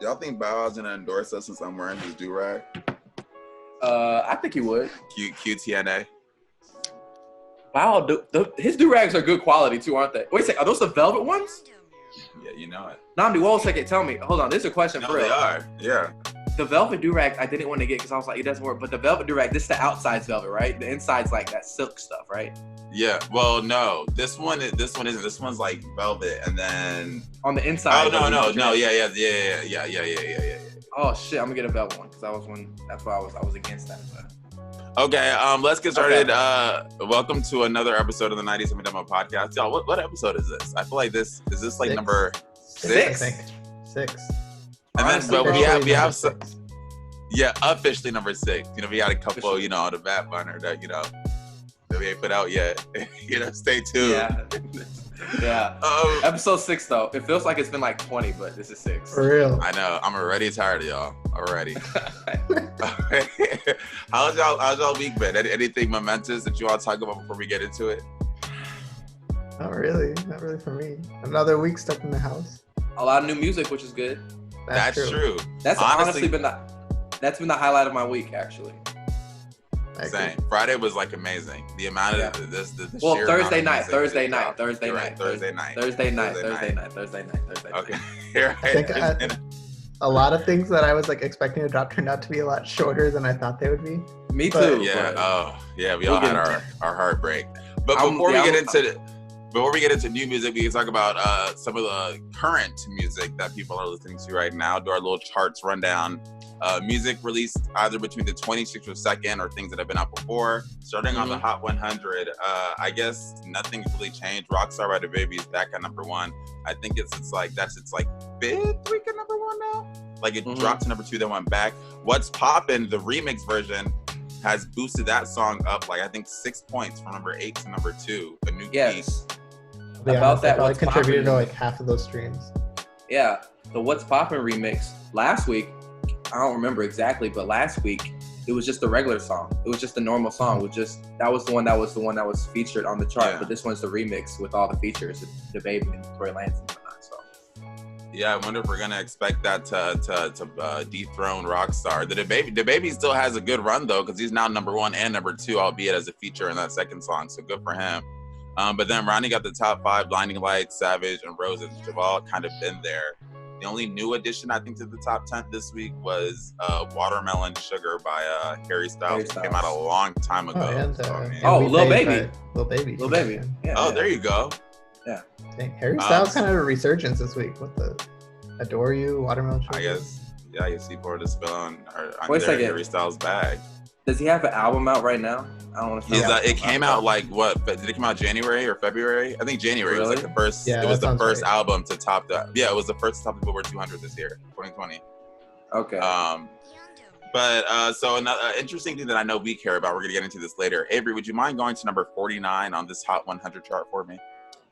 Y'all think Bow Wow's gonna endorse us since I'm wearing his do-rag? I think he would. QTNA. Wow, his do-rags are good quality too, aren't they? Wait a second, are those the velvet ones? Yeah, you know it. Nnamdi, wait a second, tell me. Hold on, this is a question for real. They are, yeah. The velvet do-rag, I didn't want to get because I was like, it doesn't work. But the velvet do-rag, this is the outside's velvet, right? The inside's like that silk stuff, right? Yeah. Well, no. This one isn't. This one's like velvet, and then on the inside. Oh no. Yeah. Oh shit, I'm gonna get a velvet one because that's why I was against that. But. Okay. Let's get started. Okay. Welcome to another episode of the 90s Antebellum podcast, y'all. What episode is this? I feel like is this like number 6? I think 6. And then, but we have some, yeah, officially number 6. You know, we got a couple, you know, on the back burner that, you know, that we ain't put out yet. You know, stay tuned. Yeah. Yeah. Episode 6 though. It feels like it's been like 20, but this is 6. For real. I know. I'm already tired of y'all. Already. How's y'all week been? Anything momentous that you all talk about before we get into it? Not really for me. Another week stuck in the house. A lot of new music, which is good. That's true. That's honestly been the highlight of my week, actually. Same. Friday was like amazing. The amount of the Thursday night. Okay. Here I think a lot of things that I was like expecting to drop turned out to be a lot shorter than I thought they would be. Me too. Yeah. Oh, yeah. We all had our heartbreak. But before we get into new music, we can talk about some of the current music that people are listening to right now. Do our little charts rundown. Music released either between the 26th or 2nd or things that have been out before. Starting on the Hot 100, I guess nothing's really changed. Rockstar by DaBaby is back at number 1. I think it's its 5th week at number 1 now. Like it dropped to number 2, then went back. What's Poppin', the remix version, has boosted that song up like I think 6 points from number 8 to number 2. A new piece. Yeah, about that, What's contributed to like half of those streams. Yeah, the What's Poppin' remix last week. I don't remember exactly, but last week it was just the regular song. It was just the normal song. It was just that was the one that was featured on the chart. Yeah. But this one's the remix with all the features, DaBaby and Tory Lanez and whatnot. So yeah, I wonder if we're gonna expect that to dethrone Rockstar. The DaBaby still has a good run though, because he's now number 1 and number 2, albeit as a feature in that second song. So good for him. But then rounding out the top 5, Blinding Lights, Savage, and Roses, which have all kind of been there. The only new addition, I think, to the top 10 this week was Watermelon Sugar by Harry Styles. It came out a long time ago. Lil Baby. Lil Baby. Yeah, there you go. Yeah. Dang, Harry Styles kind of a resurgence this week with the Adore You, Watermelon Sugar. I guess he poured a spell on Harry Styles' bag. Does he have an album out right now? I don't want to. It came out like what? Did it come out January or February? I think January. Really? It was like the first. Yeah, it was the first album to top that. Yeah, it was the first to top the Billboard 200 this year, 2020. Okay. So another interesting thing that I know we care about. We're gonna get into this later. Avery, would you mind going to number 49 on this Hot 100 chart for me?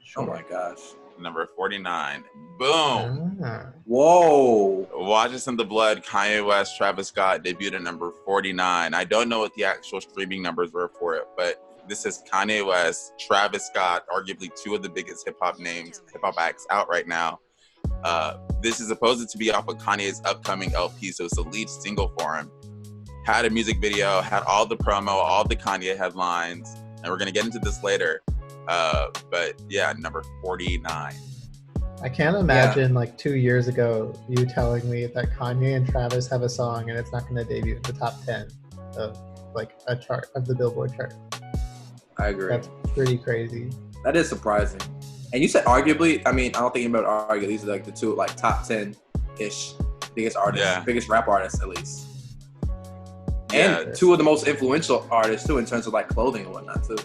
Sure. Oh my gosh. Number 49. Boom. Whoa. Watch Us in the Blood, Kanye West, Travis Scott debuted at number 49. I don't know what the actual streaming numbers were for it, but this is Kanye West, Travis Scott, arguably 2 of the biggest hip hop acts out right now. This is supposed to be off of Kanye's upcoming LP, so it's the lead single for him. Had a music video, had all the promo, all the Kanye headlines, and we're going to get into this later. But yeah, number 49. I can't imagine like 2 years ago you telling me that Kanye and Travis have a song and it's not going to debut in the top 10 of like a chart of the Billboard chart. I agree. That's pretty crazy. That is surprising. And you said arguably. I mean, I don't think anybody would argue. These are like the 2 like top 10-ish biggest artists, biggest rap artists at least. And 2 of the most influential artists too in terms of like clothing and whatnot too.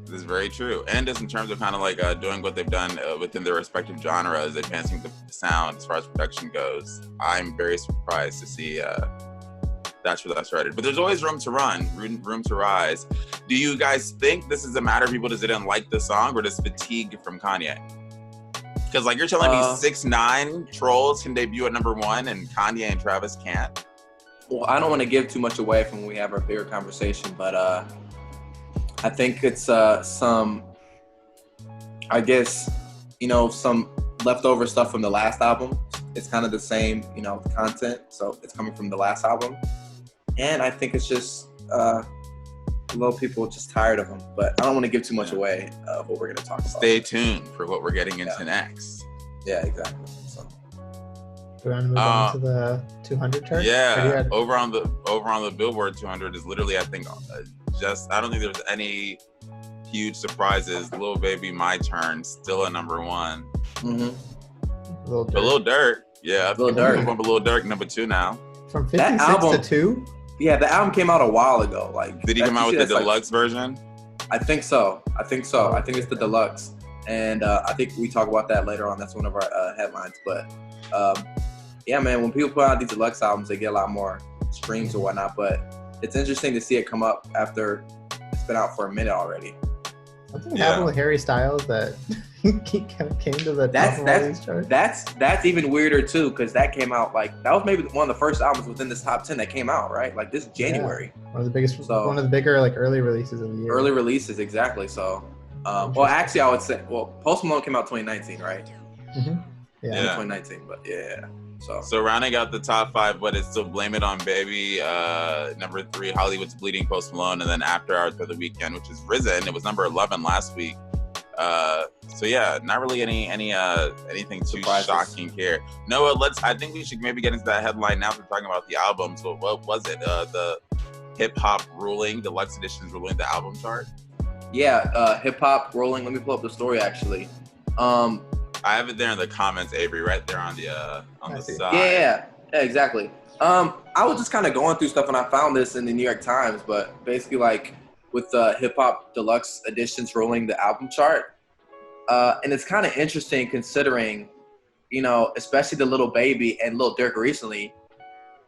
This is very true. And just in terms of kind of like doing what they've done within their respective genres, advancing the sound as far as production goes, I'm very surprised to see that's where that started. But there's always room to run, room to rise. Do you guys think this is a matter of people just didn't like the song or just fatigue from Kanye? Because like you're telling me 6ix9ine Trolls can debut at number 1 and Kanye and Travis can't? Well, I don't want to give too much away from when we have our bigger conversation, but I think it's some leftover stuff from the last album It's kind of the same, you know, content. So it's coming from the last album. And I think it's just a lot of people just tired of him. But I don't want to give too much away of what we're going to talk about. Stay tuned for what we're getting into next. Yeah, exactly. So. Do you want to move on to the 200 chart? Yeah, over on the Billboard 200 is literally, I think, I don't think there's any huge surprises. Lil Baby, My Turn, still at number 1. Mm-hmm. Lil Durk. Yeah, Lil Durk. Lil Durk, number 2 now. From 56 to 2? Yeah, the album came out a while ago. Like, did he come out with the deluxe version? I think so. I think it's the deluxe. And I think we talk about that later on. That's one of our headlines. But yeah, man, when people put out these deluxe albums, they get a lot more streams or whatnot. But it's interesting to see it come up after it's been out for a minute already. Something happened with Harry Styles that came to the top of all these charts. That's even weirder too, because that came out that was maybe one of the first albums within this top 10 that came out, right? Like this January. Yeah. One of the bigger early releases of the year. Early releases, exactly. So, well, actually, I would say, Post Malone came out 2019, right? Mm-hmm. Yeah, 2019, but yeah. So rounding out the top 5, but it's still Blame It on Baby. Number 3, Hollywood's Bleeding, Post Malone, and then After Hours for the Weekend, which is risen. It was number 11 last week. So yeah, not really anything too shocking here. Noah, I think we should maybe get into that headline now. We're talking about the album. So what was it? The hip hop ruling, deluxe editions ruling the album chart. Yeah, hip hop ruling. Let me pull up the story actually. I have it there in the comments, Avery, right there on the side. Yeah, exactly. I was just kind of going through stuff and I found this in the New York Times, but basically with the hip hop deluxe editions ruling the album chart. And it's kind of interesting considering, you know, especially the Lil Baby and Lil Durk recently,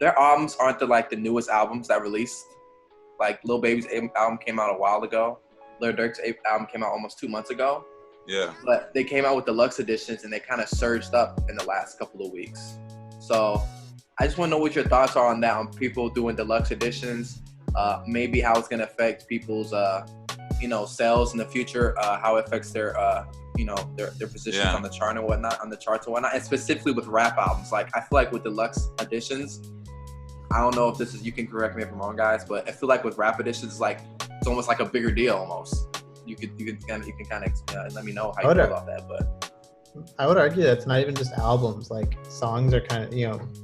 their albums aren't the newest albums that released. Like Lil Baby's album came out a while ago. Lil Durk's album came out almost 2 months ago. Yeah. But they came out with deluxe editions and they kind of surged up in the last couple of weeks. So I just want to know what your thoughts are on that, on people doing deluxe editions, maybe how it's going to affect people's, sales in the future, how it affects their, their positions on the chart and whatnot, and specifically with rap albums. Like, I feel like with deluxe editions, I don't know if you can correct me if I'm wrong, guys, but I feel like with rap editions, it's almost like a bigger deal almost. You can kind of let me know how you feel about that. But I would argue that it's not even just albums. Like, songs are kind of,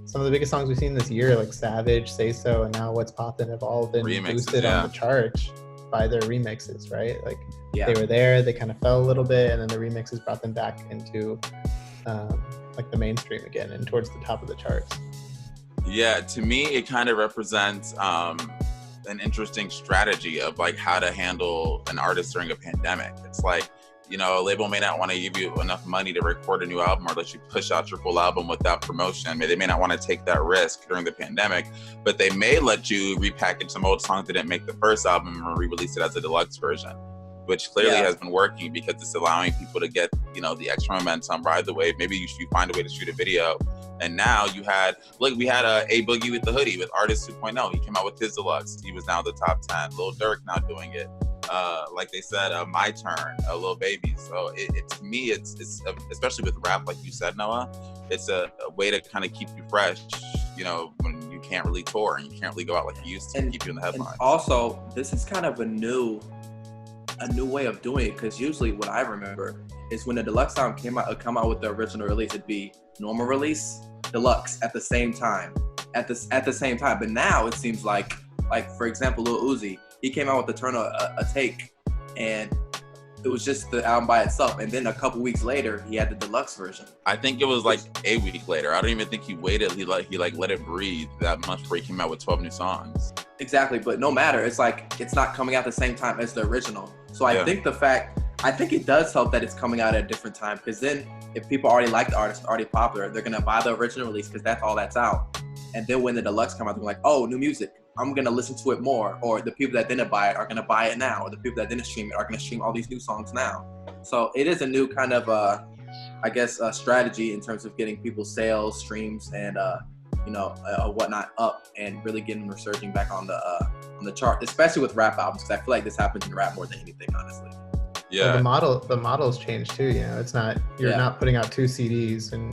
some of the biggest songs we've seen this year, like Savage, Say So, and Now What's Poppin', have all been boosted on the charts by their remixes, right? Like, they were there, they kind of fell a little bit, and then the remixes brought them back into the mainstream again and towards the top of the charts. Yeah, to me, it kind of represents an interesting strategy of how to handle an artist during a pandemic. It's like, a label may not want to give you enough money to record a new album or let you push out your full album without promotion. They may not want to take that risk during the pandemic, but they may let you repackage some old songs that didn't make the first album and re-release it as a deluxe version, which clearly has been working because it's allowing people to get, the extra momentum, ride the wave. Maybe you find a way to shoot a video. And now we had A Boogie with the Hoodie with Artist 2.0. He came out with his deluxe. He was now the top 10. Lil Durk now doing it. Like they said, My Turn, Lil Baby. So to me, it's especially with rap, like you said, Noah, it's a way to kind of keep you fresh, when you can't really tour and you can't really go out like you used to, keep you in the headlines. And also, this is kind of a new way of doing it, because usually what I remember is when the deluxe album come out with the original release, it'd be normal release, deluxe at the same time. But now it seems like for example, Lil Uzi, he came out with the Turn a Take, and it was just the album by itself. And then a couple weeks later, he had the deluxe version. I think it was a week later. I don't even think he waited. He let it breathe that much before he came out with 12 new songs. Exactly, but no matter, it's it's not coming out the same time as the original. So I think it does help that it's coming out at a different time, because then if people already like the artist, already popular, they're gonna buy the original release because that's all that's out. And then when the deluxe come out, they're like, oh, new music, I'm gonna listen to it more. Or the people that didn't buy it are gonna buy it now. Or the people that didn't stream it are gonna stream all these new songs now. So it is a new kind of, strategy in terms of getting people's sales, streams, and whatnot up, and really getting them resurging back on the chart, especially with rap albums, because I feel like this happens in rap more than anything, honestly. Yeah. Well, the model's changed too. It's not, you're not putting out 2 CDs and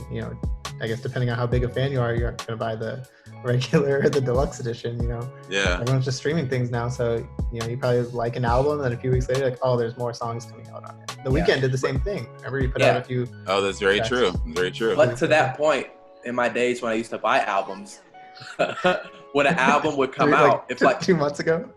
I guess depending on how big a fan you are, you're going to buy the regular or the deluxe edition, you know? Yeah. Everyone's just streaming things now. So, you know, you probably like an album and then a few weeks later, like, oh, there's more songs coming out on it. The Weeknd did the same thing. Remember, you put out a few. Oh, that's very true. Very true. But to that point, in my days when I used to buy albums, when an album would come out, it's like 2 months ago.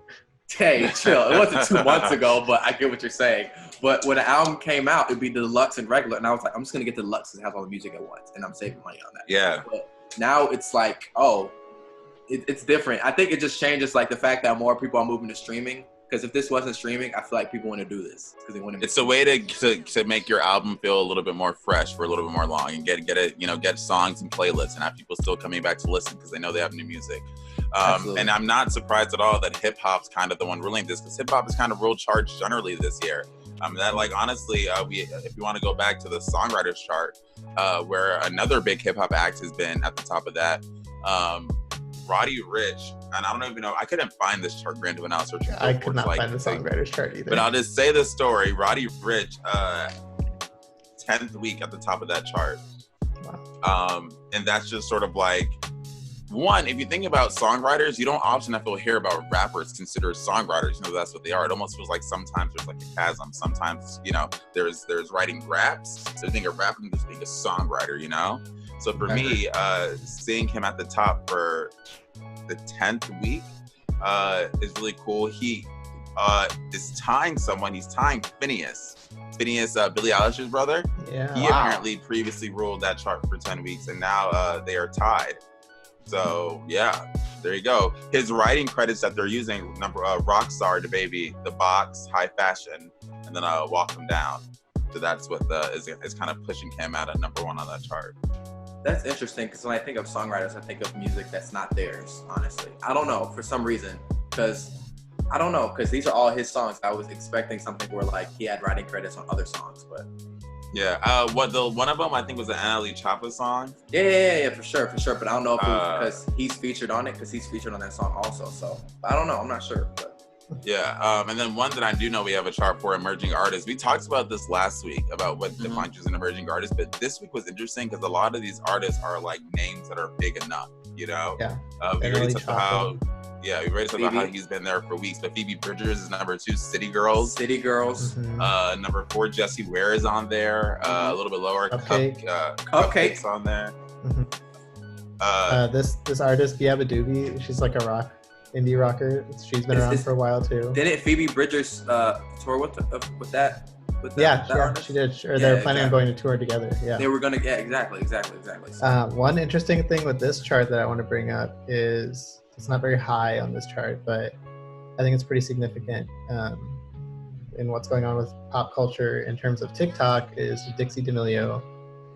Hey, chill. It wasn't 2 months ago, but I get what you're saying. But when an album came out, it'd be the deluxe and regular. And I was like, I'm just going to get the deluxe and have all the music at once. And I'm saving money on that. Yeah. But now it's like, oh, it's different. I think it just changes like the fact that more people are moving to streaming. Because if this wasn't streaming, I feel like people want to do this because they want to. It's a way to make your album feel a little bit more fresh for a little bit more long and get it, you know, get songs and playlists and have people still coming back to listen because they know they have new music. And I'm not surprised at all that hip hop's kind of the one ruling this because hip hop is kind of ruled charge generally this year. That like honestly, if you want to go back to the songwriters chart, where another big hip hop act has been at the top of that. Roddy Ricch, and I don't even know, I couldn't find this chart, Grand when I was searching. I could not find the songwriters chart either. But I'll just say this story. Roddy Ricch, 10th week at the top of that chart. Wow. And that's just sort of like, one, if you think about songwriters, you don't often, I feel, hear about rappers considered songwriters. You know, that's what they are. It almost feels like sometimes there's like a chasm. Sometimes, you know, there's writing raps. So you think of rapping just being a songwriter, you know? So for me, seeing him at the top for the 10th week is really cool. He is tying someone. He's tying Phineas, Billie Eilish's brother. Yeah. He apparently previously ruled that chart for 10 weeks, and now they are tied. So yeah, there you go. His writing credits that they're using: Rockstar, The Baby, The Box, High Fashion, and then Walk 'Em Down. So that's what is kind of pushing him out at number 1 on that chart. That's interesting because when I think of songwriters, I think of music that's not theirs, honestly. I don't know, for some reason, because these are all his songs. I was expecting something where like he had writing credits on other songs, but yeah. One of them I think was an Untitled Chapter song. Yeah, for sure. But I don't know if it was because he's featured on it, because he's featured on that song also. So I don't know. I'm not sure. But. Yeah, and then one that I do know we have a chart for emerging artists. We talked about this last week about what defines you as an emerging artist, but this week was interesting because a lot of these artists are like names that are big enough, you know? Yeah. We already talked about how he's been there for weeks, but Phoebe Bridgers is number 2, City Girls. Mm-hmm. Number 4, Jessie Ware is on there. A little bit lower, Cupcake's on there. Mm-hmm. This artist, Biaba Doobie, she's like a indie rocker. She's been around for a while too. Didn't Phoebe Bridgers tour with that? She did. Or they were planning on going to tour together. Yeah, they were gonna. Yeah, exactly. So. One interesting thing with this chart that I want to bring up is it's not very high on this chart, but I think it's pretty significant in what's going on with pop culture in terms of TikTok. Is Dixie D'Amelio,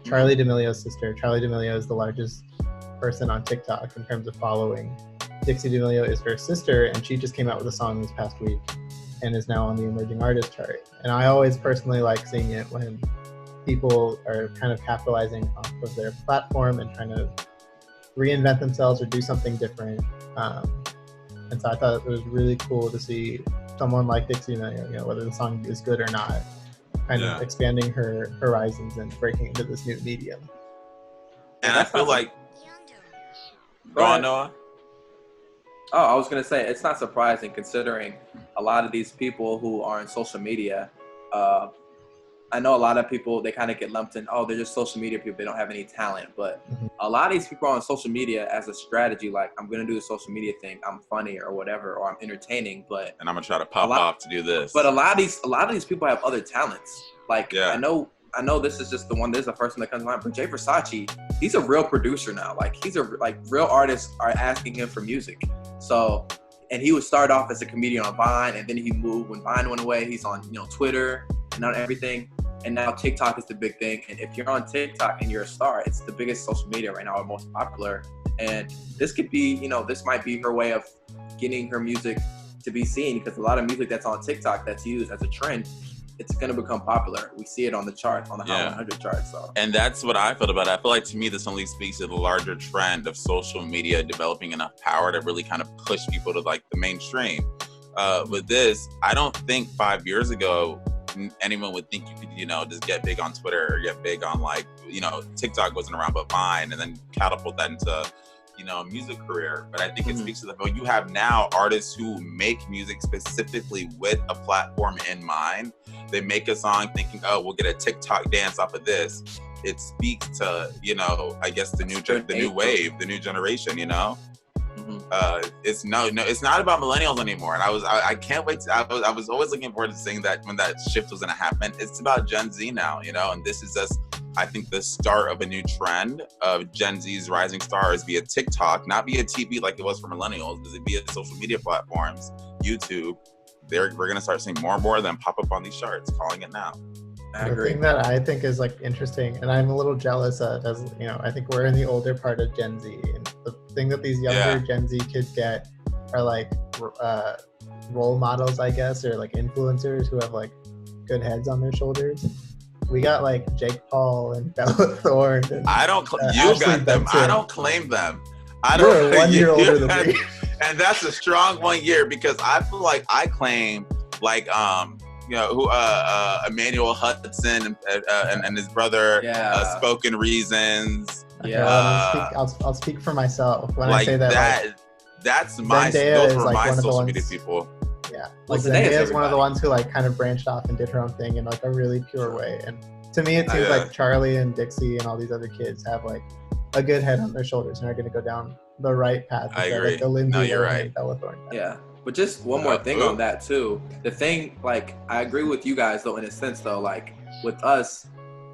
Charli D'Amelio's sister. Charli D'Amelio is the largest person on TikTok in terms of following. Dixie D'Amelio is her sister, and she just came out with a song this past week and is now on the emerging artist chart. And I always personally like seeing it when people are kind of capitalizing off of their platform and trying to reinvent themselves or do something different. And so I thought it was really cool to see someone like Dixie D'Amelio, you know, whether the song is good or not, kind of expanding her horizons and breaking into this new medium. And I feel like... Go on, Noah. Oh, I was going to say, it's not surprising considering a lot of these people who are on social media. I know a lot of people, they kind of get lumped in, they're just social media people. They don't have any talent. But a lot of these people are on social media as a strategy, like, I'm going to do the social media thing. I'm funny or whatever, or I'm entertaining. And I'm going to try to pop off to do this. But a lot of these people have other talents. Like, I know this is just this is the first one that comes to mind, but Jay Versace, he's a real producer now. Like, real artists are asking him for music. So, and he would start off as a comedian on Vine, and then he moved when Vine went away. He's on, Twitter and on everything. And now TikTok is the big thing. And if you're on TikTok and you're a star, it's the biggest social media right now, or most popular. And this could be, this might be her way of getting her music to be seen, because a lot of music that's on TikTok that's used as a trend, it's going to become popular. We see it on the charts, on the Hot 100 charts. So. And that's what I felt about it. I feel like, to me, this only speaks to the larger trend of social media developing enough power to really kind of push people to like the mainstream. With this, I don't think 5 years ago anyone would think you could, just get big on Twitter or get big on TikTok wasn't around but Vine, and then catapult that into a music career. But I think it speaks to the point you have now artists who make music specifically with a platform in mind. They make a song thinking, oh, we'll get a TikTok dance off of this. It speaks to, I guess the new wave, the new generation, It's not about millennials anymore. And I can't wait I was always looking forward to seeing that when that shift was going to happen. It's about Gen Z now, and this is just, I think, the start of a new trend of Gen Z's rising stars via TikTok, not via TV like it was for millennials, but via social media platforms, YouTube. We're going to start seeing more and more of them pop up on these charts, calling it now. The thing that I think is interesting, and I'm a little jealous of, as I think we're in the older part of Gen Z, and the thing that these younger Gen Z kids get are role models, I guess, or influencers who have good heads on their shoulders. We got Jake Paul and Bella Thorne. And, I don't. You got them. I don't claim them. You're 1 year older than me. And that's a strong 1 year, because I feel like I claim Emmanuel Hudson and his brother, Spoken Reasons. I'll speak for myself when I say that. That's my. Zendaya those were my social media ones, people. Yeah, Zendaya is one of the ones who kind of branched off and did her own thing in a really pure way. And to me, it seems like Charlie and Dixie and all these other kids have a good head on their shoulders and are going to go down the right path. I agree. The Lindsay you're right. Bella Thorne. Yeah. But just one more thing on that too. The thing, I agree with you guys though, in a sense though, with us,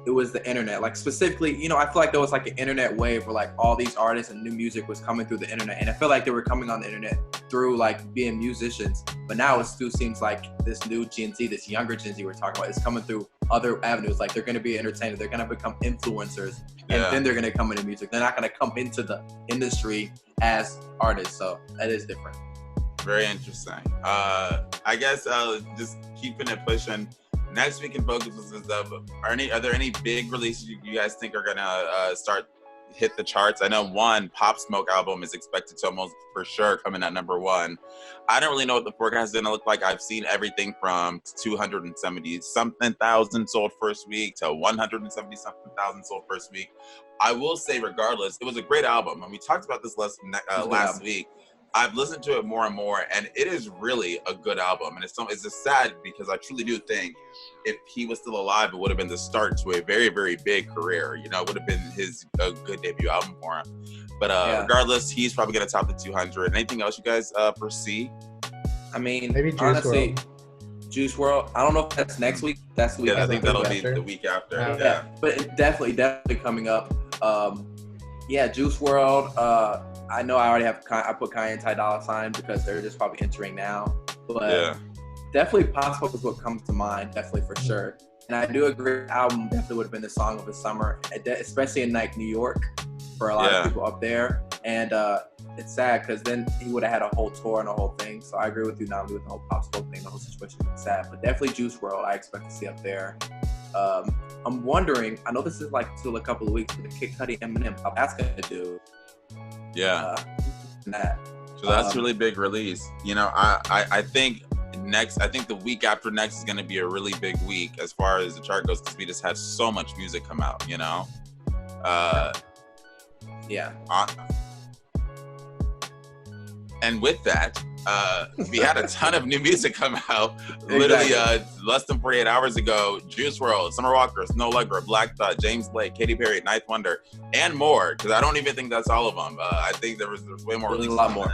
it was the internet. Specifically, I feel like there was an internet wave where all these artists and new music was coming through the internet. And I feel like they were coming on the internet through being musicians. But now it still seems like this new Gen Z, this younger Gen Z we're talking about, is coming through other avenues. They're going to be entertainers. They're going to become influencers. And then they're going to come into music. They're not going to come into the industry as artists. So that is different. Very interesting. I guess just keeping it pushing. Next week in Focus is are there any big releases you guys think are gonna hit the charts? I know one Pop Smoke album is expected to almost for sure come in at number 1. I don't really know what the forecast is gonna look like. I've seen everything from 270-something thousand sold first week to 170-something thousand sold first week. I will say, regardless, it was a great album, and we talked about this last week. I've listened to it more and more, and it is really a good album. And it's just sad, because I truly do think if he was still alive, it would have been the start to a very, very big career. It would have been a good debut album for him. But regardless, he's probably going to top the 200. Anything else you guys foresee? I mean, maybe honestly, Juice WRLD. I don't know if that's next week. That's the week. Yeah, I think that'll be the week after. Yeah. But it definitely coming up. Juice WRLD. I know I already have. I put Kanye and Ty Dolla $ign because they're just probably entering now. But definitely Pop Smoke is what comes to mind. Definitely for sure. And I do agree. The album definitely would have been the song of the summer, especially in New York for a lot of people up there. And it's sad because then he would have had a whole tour and a whole thing. So I agree with you, Nnamdi, with the whole Pop Smoke thing. The whole situation is sad, but definitely Juice WRLD I expect to see up there. I'm wondering. I know this is still a couple of weeks, but the Kid Cudi Eminem, how that's gonna do. So that's a really big release. I think the week after next is going to be a really big week as far as the chart goes, because we just had so much music come out, and with that, we had a ton of new music come out. Literally less than 48 hours ago. Juice WRLD, Summer Walker, Snow Allegra, Black Thought, James Blake, Katy Perry, Ninth Wonder, and more. Because I don't even think that's all of them. I think there's way more releases. A lot more.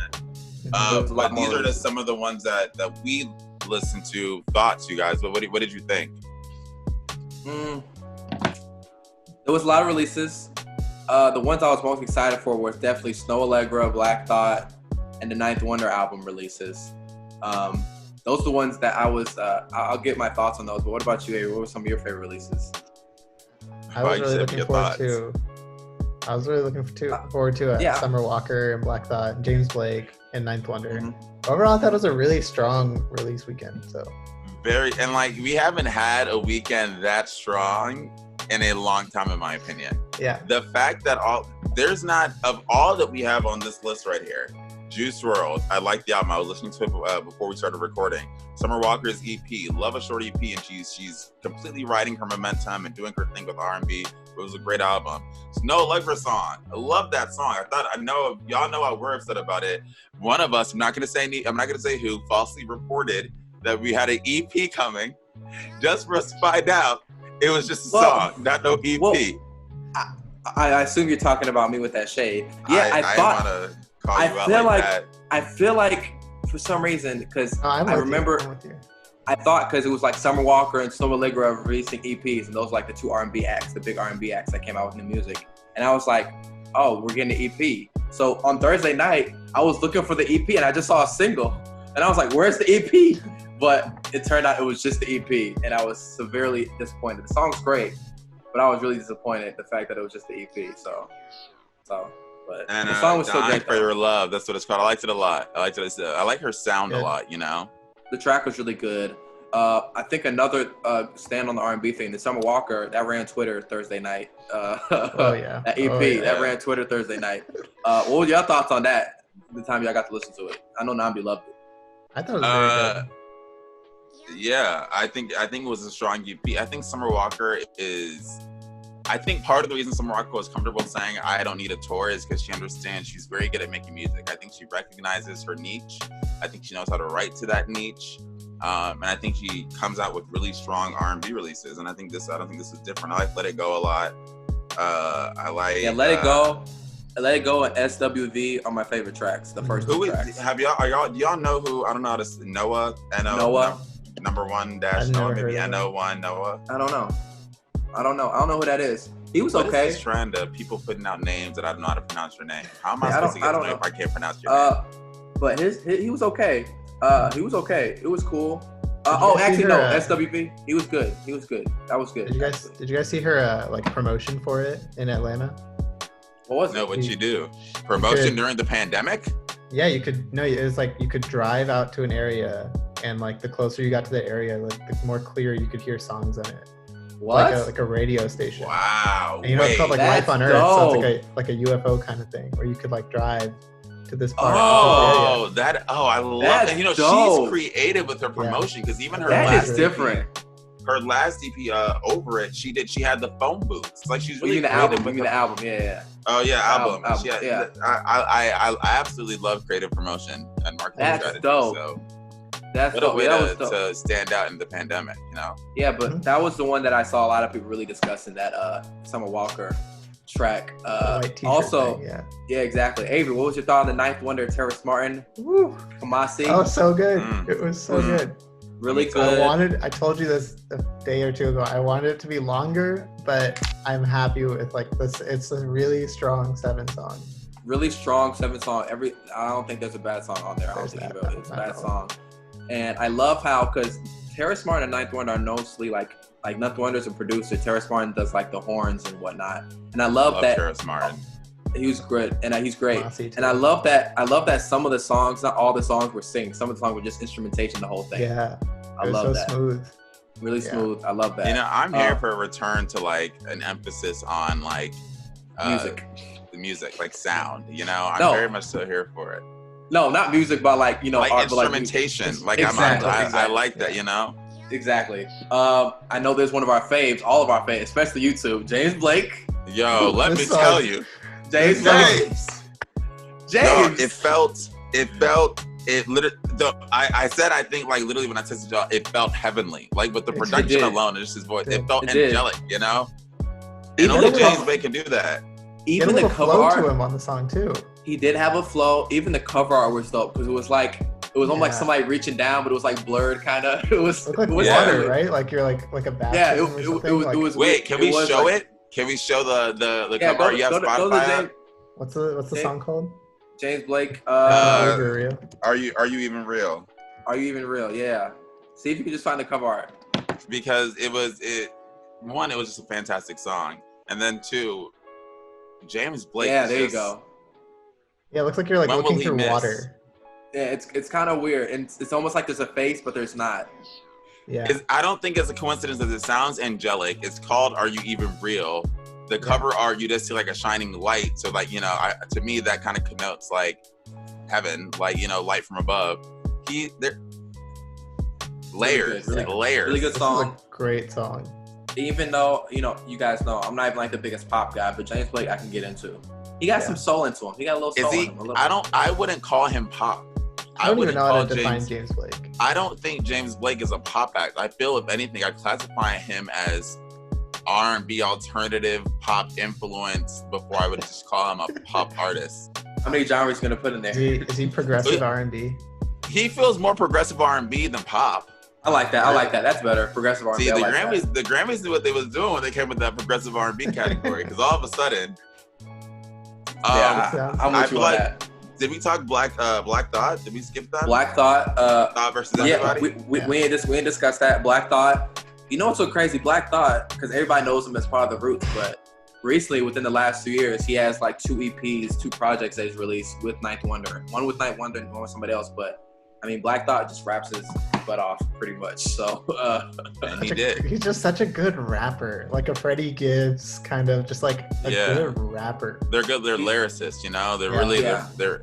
But these are just some of the ones that we listened to. Thoughts, you guys. But what did you think? There was a lot of releases. The ones I was most excited for was definitely Snow Allegra, Black Thought, and the Ninth Wonder album releases. Those are the ones that I was, I'll get my thoughts on those. But what about you, Avery? What were some of your favorite releases? I was really looking forward to Summer Walker and Black Thought, and James Blake and Ninth Wonder. Mm-hmm. Overall, I thought it was a really strong release weekend. So we haven't had a weekend that strong in a long time, in my opinion. Yeah. The fact that there's not, of all that we have on this list right here, Juice WRLD. I like the album. I was listening to it before we started recording. Summer Walker's EP. Love a short EP, and she's completely riding her momentum and doing her thing with R&B. It was a great album. Snow Allegra song. I love that song. Y'all know how we're upset about it. One of us, I'm not gonna say who, falsely reported that we had an EP coming, just for us to find out it was just a song, not no EP. Well, I assume you're talking about me with that shade. Yeah, I thought. I want to call you out like that. I feel like for some reason, because I remember, I thought because it was like Summer Walker and Snow Allegra releasing EPs, and those were like the two R&B acts, the big R&B acts that came out with new music. And I was like, oh, we're getting an EP. So on Thursday night, I was looking for the EP, and I just saw a single, and I was like, where's the EP? But it turned out it was just the EP, and I was severely disappointed. The song's great, but I was really disappointed the fact that it was just the EP. But the song was still great. For Your Love, that's what it's called. I liked it a lot. I like her sound a lot, you know? The track was really good. I think another stand on the R&B thing, the Summer Walker, that ran Twitter Thursday night. That EP, that ran Twitter Thursday night. What were your thoughts on that, the time y'all got to listen to it? I know Nnamdi loved it. I thought it was very good. Yeah, I think it was a strong EP. I think Summer Walker I think part of the reason Summer Walker was comfortable saying I don't need a tour is because she understands she's very good at making music. I think she recognizes her niche. I think she knows how to write to that niche. And I think she comes out with really strong R&B releases. And I don't think this is different. I like Let It Go a lot. Let It Go. Let It Go and SWV are my favorite tracks. The first two tracks. Do y'all know who? I don't know how to say Noah. Noah. Number one dash Noah, maybe NO1 Noah. I don't know who that is. He was okay. What is this trend of people putting out names that I don't know how to pronounce your name? How am I supposed to get to know if I can't pronounce your name? But he was okay. He was okay. It was cool. SWV. He was good. That was good. Did you guys see her promotion for it in Atlanta? What was it? No, what'd you do? Promotion during the pandemic? Yeah, you could. No, it was like you could drive out to an area, and like the closer you got to the area, like the more clear you could hear songs on it. What? Like a radio station. Wow. And it's called like Life on Earth, so it's like a UFO kind of thing, where you could like drive to this part. I love that. You know, she's creative with her promotion because even her last is different. Her last EP, Over It, she had the phone booths. Like she's really the album, yeah. Oh yeah, album. Yeah. I absolutely love creative promotion and marketing strategy. Dope. So. That's what a way to stand out in the pandemic, you know? Yeah, but that was the one that I saw a lot of people really discussing, that Summer Walker track. Also, thing, yeah, exactly. Avery, what was your thought on the Ninth Wonder, Terrace Martin? Woo. Kamasi? Oh, so good. It was so good. Really good. I told you this a day or two ago, I wanted it to be longer, but I'm happy with like this. It's a really strong 7 song. Really strong 7 song. I don't think there's a bad song on there. I don't think it's a bad song. And I love how, because Terrace Martin and Ninth Wonder are mostly like Ninth Wonder's a producer. Terrace Martin does like the horns and whatnot. And I love that. Terrace Martin. He was good, and he's great. And I love that some of the songs, not all the songs were singing. Some of the songs were just instrumentation, the whole thing. Yeah. I love that. Smooth. Really smooth. I love that. You know, I'm here for a return to like an emphasis on like music, like sound. You know, I'm very much so here for it. No, not music, but like, you know, like art, instrumentation. But like, I like that, you know? Exactly. I know there's one of our faves, all of our faves, especially YouTube, James Blake. Yo, let me tell you. James. No, it literally, I said, I think like literally when I tested y'all, it felt heavenly. Like with the production alone, it's his voice. It felt angelic, you know? And only James Blake can do that. Even the cover art to him on the song too. He did have a flow. Even the cover art was dope because it was almost like somebody reaching down, but it was like blurred kind of. It was like water, right? Like you're like a bathroom. Yeah, it was. Wait, can we show it? Can we show the cover art? You have Spotify. What's the song called? James Blake. Are you even real? Are you even real? Yeah. See if you can just find the cover art. Because it was just a fantastic song, and then 2, James Blake. Yeah, there you go. Yeah, it looks like you're like looking through water. Yeah, it's kind of weird, and it's almost like there's a face, but there's not. Yeah. I don't think it's a coincidence that it sounds angelic. It's called "Are You Even Real?" The cover art, you just see like a shining light. So like, you know, to me that kind of connotes like heaven, like, you know, light from above. They're layers, really good song. This is a great song. Even though, you know, you guys know I'm not even like the biggest pop guy, but James Blake I can get into. He got some soul into him. He got a little soul in him. I wouldn't call him pop. I don't even know how to define James Blake. I don't think James Blake is a pop act. I feel, if anything, I classify him as R&B alternative pop influence before I would just call him a pop artist. How many genres are gonna put in there? Is he progressive R&B? He feels more progressive R&B than pop. I like that. That's better. Progressive R&B. See, the Grammys knew what they was doing when they came with that progressive R&B category. Because all of a sudden, I'm with you on that. Did we talk Black Thought? Did we skip that? Black Thought. Thought versus everybody. We ain't discussed that. Black Thought. You know what's so crazy? Black Thought, because everybody knows him as part of the Roots, but recently, within the last 2 years, he has like 2 EPs, 2 projects that he's released with Ninth Wonder. One with Ninth Wonder and one with somebody else. But I mean, Black Thought just raps his butt off pretty much. So and he did. He's just such a good rapper, like a Freddie Gibbs kind of, just like a good rapper. They're good. They're lyricists, you know. They're really they're.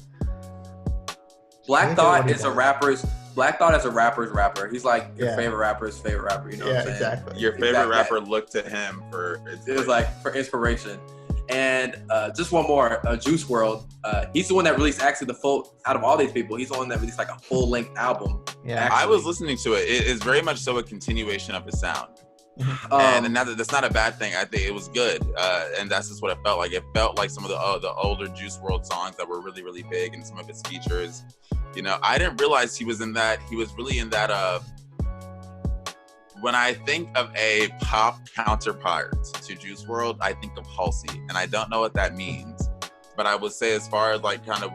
Black Thought is a rapper's rapper. He's like your favorite rapper's favorite rapper. You know what I'm saying? Exactly. Your favorite rapper looked to him for inspiration. It was like for inspiration. And just one more, Juice WRLD. He's the one that released actually the full, out of all these people, he's the one that released like a full length album. Yeah, actually. I was listening to it. It is very much so a continuation of his sound. And that's not a bad thing. I think it was good. And that's just what it felt like. It felt like some of the older Juice WRLD songs that were really, really big, and some of his features. You know, I didn't realize he was in that. He was really in that. When I think of a pop counterpart to Juice WRLD, I think of Halsey, and I don't know what that means, but I would say, as far as like kind of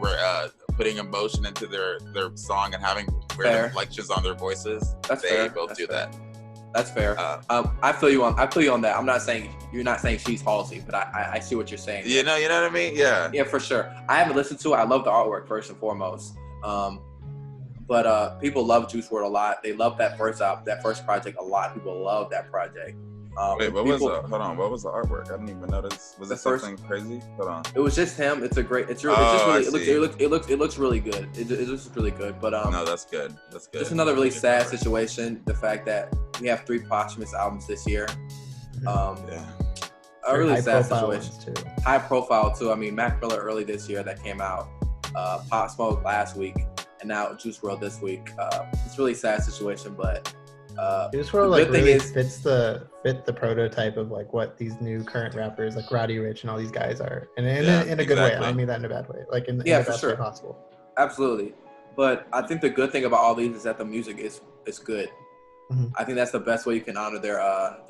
putting emotion into their song and having weird inflections on their voices, they both do that. That's fair. I feel you on that. I'm not saying you're not saying she's Halsey, but I see what you're saying. You know what I mean? Yeah. Yeah, for sure. I haven't listened to it. I love the artwork first and foremost. But people love Juice WRLD a lot. They love that first project a lot. People love that project. Wait, what was the artwork? I didn't even notice. Was it something crazy? Hold on. It was just him. It looks really good. It looks really good. But no, that's good. That's good. Just another really sad situation. The fact that we have 3 posthumous albums this year. A really sad situation. High profile too. I mean, Mac Miller early this year that came out. Pop Smoke last week, and now Juice WRLD this week. It's a really sad situation, but Juice WRLD like really fits the prototype of like what these new current rappers like Roddy Ricch and all these guys are, and in a good way. I don't mean that in a bad way, like in the best way possible. Absolutely, but I think the good thing about all these is that the music is good. Mm-hmm. I think that's the best way you can honor their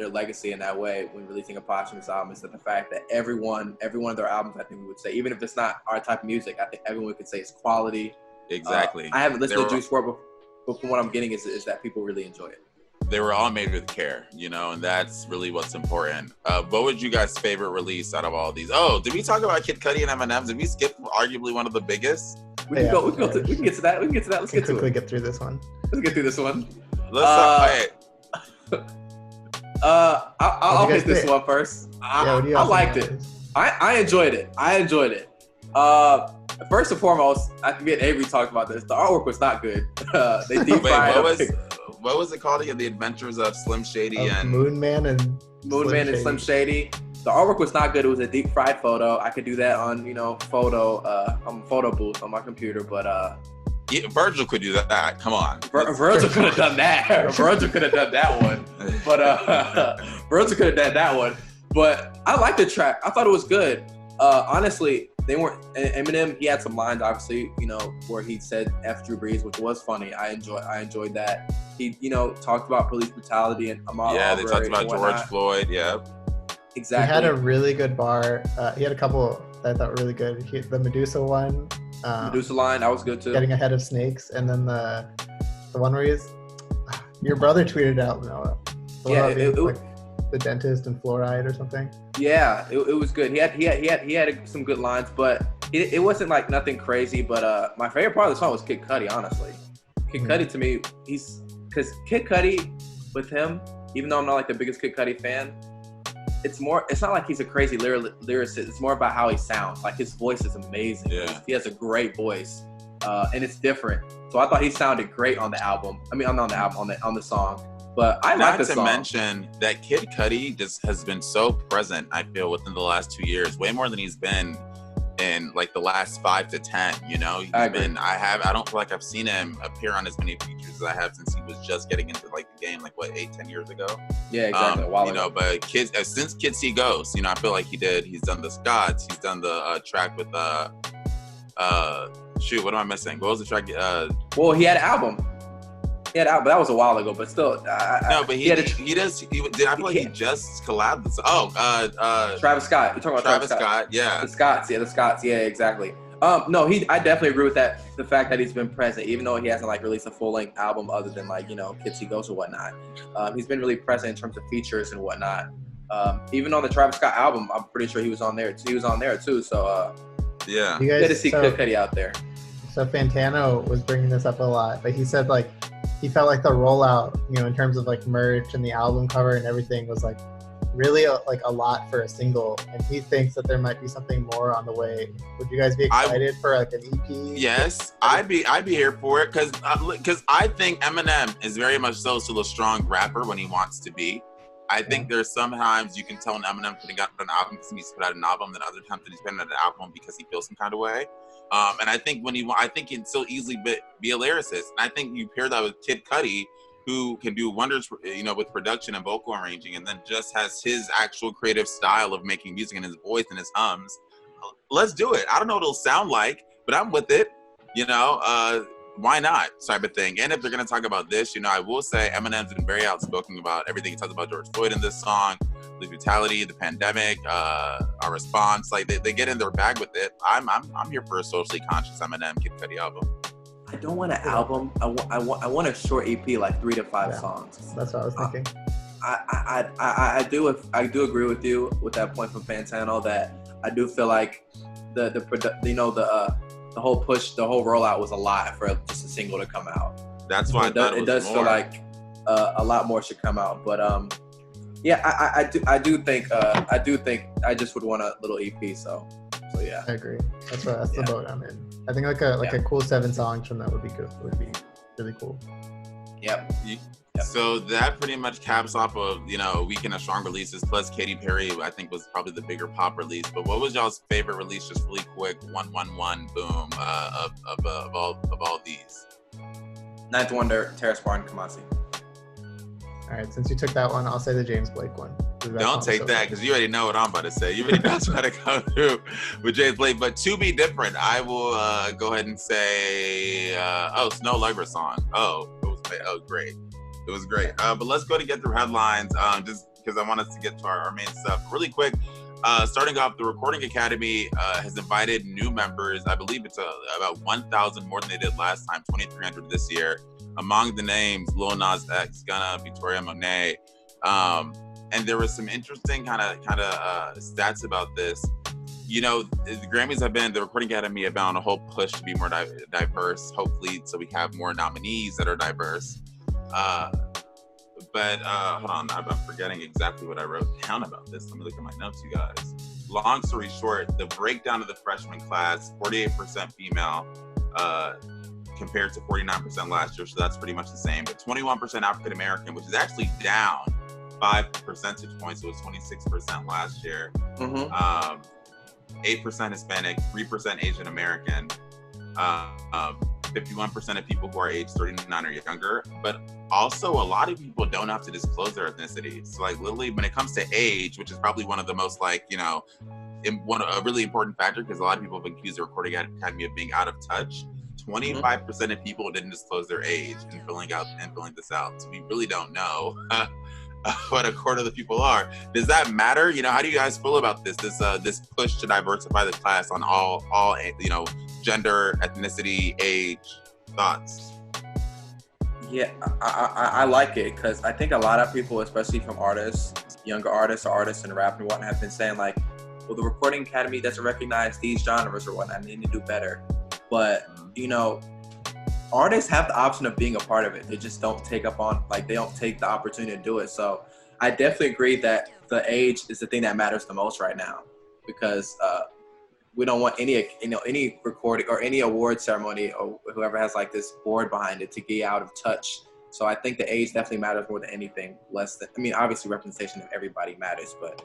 legacy in that way when releasing a posthumous album, is that the fact that every one of their albums, I think we would say, even if it's not our type of music, I think everyone could say it's quality. Exactly. I haven't listened to Juice WRLD, but from what I'm getting is that people really enjoy it. They were all made with care, you know, and that's really what's important. What would you guys' favorite release out of all these? Oh, did we talk about Kid Cudi and Eminem? Did we skip arguably one of the biggest? We can get to that. Let's get to it. Get through this one. Let's get through this one. I'll hit this one first. I liked it. I enjoyed it. First and foremost, I think me and Avery talked about this. The artwork was not good. They deep fried. What was it called again? The Adventures of Slim Shady and Moon Man and Slim Shady. The artwork was not good. It was a deep fried photo. I could do that on photo booth on my computer, but Virgil could do that. Come on. Virgil could have done that. Virgil could have done that one. But Virgil could have done that one. But I liked the track. I thought it was good. Honestly, they weren't. Eminem, he had some lines, obviously, you know, where he said "F Drew Brees," which was funny. I enjoyed that. He, you know, talked about police brutality and Ahmaud Arbery. They talked about George Floyd. Yeah. Exactly. He had a really good bar. He had a couple that I thought were really good. The Medusa one. Medusa line, that was good too. Getting ahead of snakes, and then the one where your brother tweeted out. No, the dentist and fluoride or something. Yeah, it was good. He had some good lines, but it wasn't like nothing crazy. But my favorite part of the song was Kid Cudi. Honestly, Kid Cudi to me, because Kid Cudi with him, even though I'm not like the biggest Kid Cudi fan, it's not like he's a crazy lyricist. It's more about how he sounds. Like his voice is amazing. Yeah. He has a great voice. and it's different. So I thought he sounded great on the album. I mean, on the song. But I like the song. Not to mention that Kid Cudi just has been so present, I feel, within the last 2 years, way more than he's been in like the last 5 to 10, you know? I don't feel like I've seen him appear on as many features as I have since he was just getting into like the game, like what, 8-10 years ago? Yeah, exactly. You know, but since Kids See Ghosts, you know, I feel like he's done the Scots, he's done the track with shoot, what am I missing? What was the track? Well, he had an album. Yeah, but that was a while ago. But still, no. But I feel like he just collabed this. Travis Scott. You're talking about Travis Scott? Yeah, the Scots. Yeah, exactly. No, I definitely agree with that. The fact that he's been present, even though he hasn't like released a full length album other than like, you know, Kids See Ghosts or whatnot. He's been really present in terms of features and whatnot. Even on the Travis Scott album, I'm pretty sure he was on there. He was on there too. So yeah, you guys good to see Kid Cudi out there. So Fantano was bringing this up a lot, but he said like he felt like the rollout, you know, in terms of like merch and the album cover and everything was like really a lot for a single, and he thinks that there might be something more on the way. Would you guys be excited for like an EP? Yes, I'd be here for it because I think Eminem is very much so still a strong rapper when he wants to be. I think there's sometimes you can tell Eminem putting out an album because he needs to put out an album, then other times that he's putting out an album because he feels some kind of way. And I think I think he can still easily be a lyricist. And I think you pair that with Kid Cudi, who can do wonders, you know, with production and vocal arranging, and then just has his actual creative style of making music and his voice and his hums. Let's do it. I don't know what it'll sound like, but I'm with it. You know, why not? Type of thing. And if they're gonna talk about this, you know, I will say Eminem's been very outspoken about everything. He talks about George Floyd in this song, the brutality, the pandemic, our response. Like they get in their bag with it. I'm here for a socially conscious Eminem Kid Cudi album. I don't want an album. I want a short EP, like 3 to 5 songs. That's what I was thinking. I do agree with you with that point from Fantano that I do feel like the whole push, the whole rollout was a lot for just a single to come out. That's why it does feel like a lot more should come out. But yeah, I do think I just would want a little EP. So yeah. I agree. That's the boat I'm in. I think a cool 7 songs from that would be good. Would be really cool. Yep. So that pretty much caps off of, you know, a weekend of strong releases. Plus Katy Perry, I think, was probably the bigger pop release. But what was y'all's favorite release? Just really quick, 111 boom of all these. Ninth Wonder, Terrace Martin, Kamasi. All right, since you took that one, I'll say the James Blake one. Don't take that because you already know what I'm about to say. You already know what's about to come through with James Blake. But to be different, I will go ahead and say, Snow Allegra song. Great. It was great. But let's go to get through headlines just because I want us to get to our main stuff. Really quick, starting off, the Recording Academy has invited new members. I believe it's about 1,000 more than they did last time, 2,300 this year. Among the names, Lil Nas X, Gunna, Victoria Monet. And there was some interesting kind of stats about this. You know, the Grammys the Recording Academy have been on a whole push to be more diverse, hopefully, so we have more nominees that are diverse. But hold on, I'm forgetting exactly what I wrote down about this. Let me look at my notes, you guys. Long story short, the breakdown of the freshman class, 48% female, compared to 49% last year, so that's pretty much the same. But 21% African American, which is actually down 5 percentage points. It was 26% last year. 8% Hispanic, 3% Asian American, 51% of people who are age 39 or younger. But also, a lot of people don't have to disclose their ethnicity. So, like, literally, when it comes to age, which is probably one of the most, like, you know, a really important factor, because a lot of people have accused the Recording Academy of being out of touch. 25% of people didn't disclose their age in filling this out. So we really don't know what a quarter of the people are. Does that matter? You know, how do you guys feel about this push to diversify the class on all you know, gender, ethnicity, age? Thoughts? Yeah, I like it because I think a lot of people, especially from artists, younger artists or artists in rap and whatnot, have been saying like, well, the Recording Academy doesn't recognize these genres or whatnot, and they need to do better. But, you know, artists have the option of being a part of it. They just don't they don't take the opportunity to do it. So I definitely agree that the age is the thing that matters the most right now, because we don't want any recording or any award ceremony or whoever has like this board behind it to get out of touch. So I think the age definitely matters more than anything. Obviously representation of everybody matters, but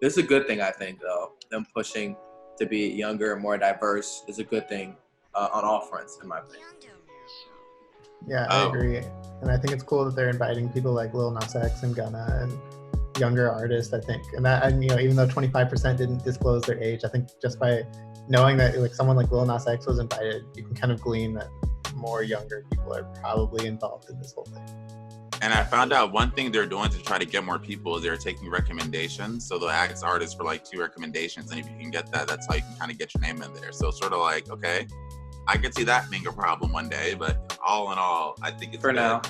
this is a good thing, I think, though. Them pushing to be younger and more diverse is a good thing on all fronts, in my opinion. Yeah, I agree. And I think it's cool that they're inviting people like Lil Nas X and Gunna and younger artists, I think. And that, even though 25% didn't disclose their age, I think just by knowing that like someone like Lil Nas X was invited, you can kind of glean that more younger people are probably involved in this whole thing. And I found out one thing they're doing to try to get more people is they're taking recommendations. So they'll ask artists for like 2 recommendations, and if you can get that, that's how you can kind of get your name in there. So sort of like, okay, I could see that being a problem one day, but all in all, I think it's for good. now.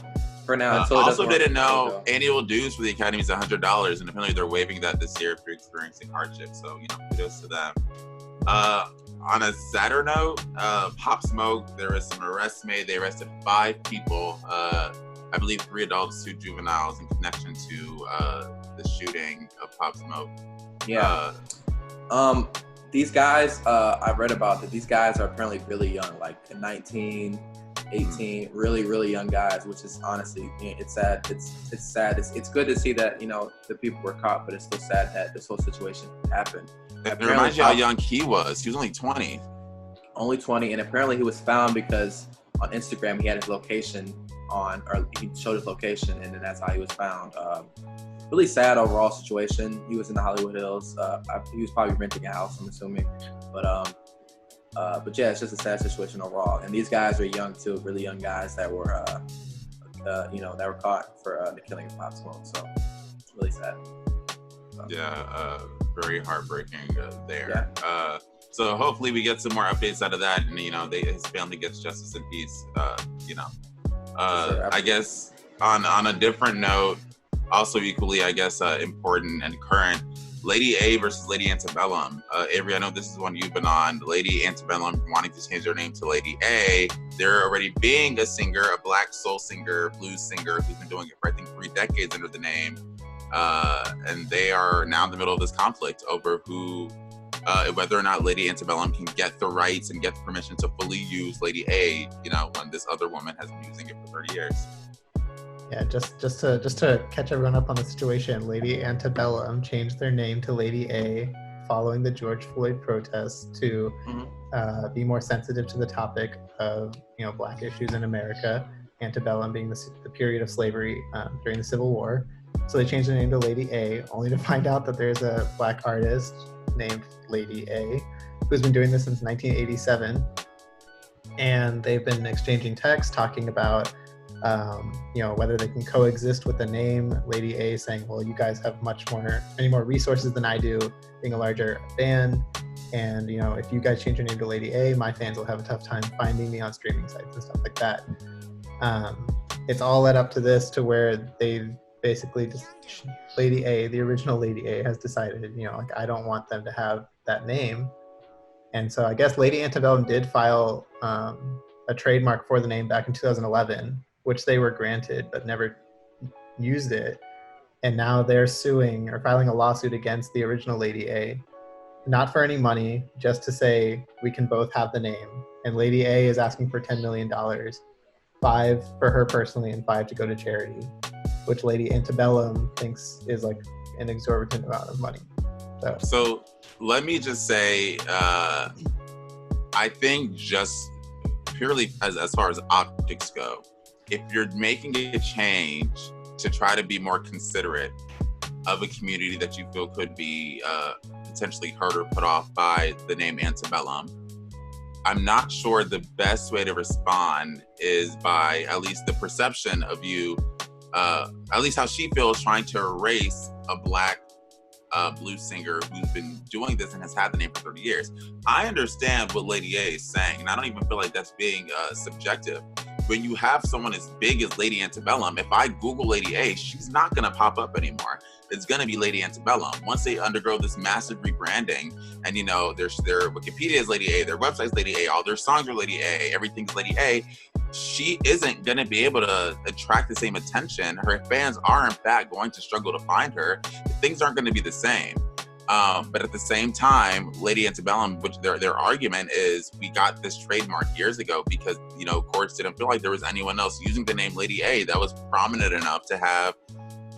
Also didn't know annual dues for the Academy is $100, and apparently they're waiving that this year if you're experiencing hardship. So, kudos to them. On a sadder note, Pop Smoke, there was some arrests made. They arrested 5 people. I believe 3 adults, 2 juveniles in connection to the shooting of Pop Smoke. Yeah. These guys, I've read about that. These guys are apparently really young, like 19, 18, really, really young guys, which is honestly, it's sad. It's sad. It's good to see that, the people were caught, but it's still sad that this whole situation happened. It reminds you how young he was. He was only 20. Only 20, and apparently he was found because on Instagram he had his location on, or he showed his location, and then that's how he was found. Really sad overall situation. He was in the Hollywood Hills. He was probably renting a house, I'm assuming. But yeah, it's just a sad situation overall. And these guys are young too, really young guys that were, that were caught for the killing of Pop Smoke. So it's really sad. So. Yeah, very heartbreaking there. Yeah. So hopefully we get some more updates out of that, and his family gets justice and peace. I guess on a different note, also equally, I guess, important and current, Lady A versus Lady Antebellum. Avery, I know this is one you've been on. Lady Antebellum wanting to change their name to Lady A. They're already being a singer, a black soul singer, blues singer, who's been doing it for, I think, 3 decades under the name. And they are now in the middle of this conflict over whether or not Lady Antebellum can get the rights and get the permission to fully use Lady A, when this other woman has been using it for 30 years. Yeah, just to catch everyone up on the situation, Lady Antebellum changed their name to Lady A following the George Floyd protests to be more sensitive to the topic of Black issues in America. Antebellum being the period of slavery during the Civil War. So they changed their name to Lady A, only to find out that there's a Black artist named Lady A who's been doing this since 1987, and they've been exchanging texts talking about whether they can coexist with the name. Lady A saying, well, you guys have many more resources than I do, being a larger band, and if you guys change your name to Lady A, my fans will have a tough time finding me on streaming sites and stuff like that. It's all led up to this, to where they've basically just, Lady A, the original Lady A, has decided, I don't want them to have that name. And so I guess Lady Antebellum did file a trademark for the name back in 2011, which they were granted, but never used it. And now they're suing or filing a lawsuit against the original Lady A, not for any money, just to say we can both have the name. And Lady A is asking for $10 million, 5 for her personally and 5 to go to charity, which Lady Antebellum thinks is like an exorbitant amount of money. So let me just say, I think just purely as far as optics go, if you're making a change to try to be more considerate of a community that you feel could be potentially hurt or put off by the name Antebellum, I'm not sure the best way to respond is by, at least the perception of you, at least how she feels, trying to erase a Black blues singer who's been doing this and has had the name for 30 years. I understand what Lady A is saying, and I don't even feel like that's being subjective. When you have someone as big as Lady Antebellum, if I Google Lady A, she's not going to pop up anymore. It's going to be Lady Antebellum. Once they undergo this massive rebranding, and their Wikipedia is Lady A, their website's Lady A, all their songs are Lady A, everything's Lady A, she isn't going to be able to attract the same attention. Her fans are, in fact, going to struggle to find her. Things aren't going to be the same. But at the same time, Lady Antebellum, which their argument is, we got this trademark years ago because, you know, courts didn't feel like there was anyone else using the name Lady A that was prominent enough to have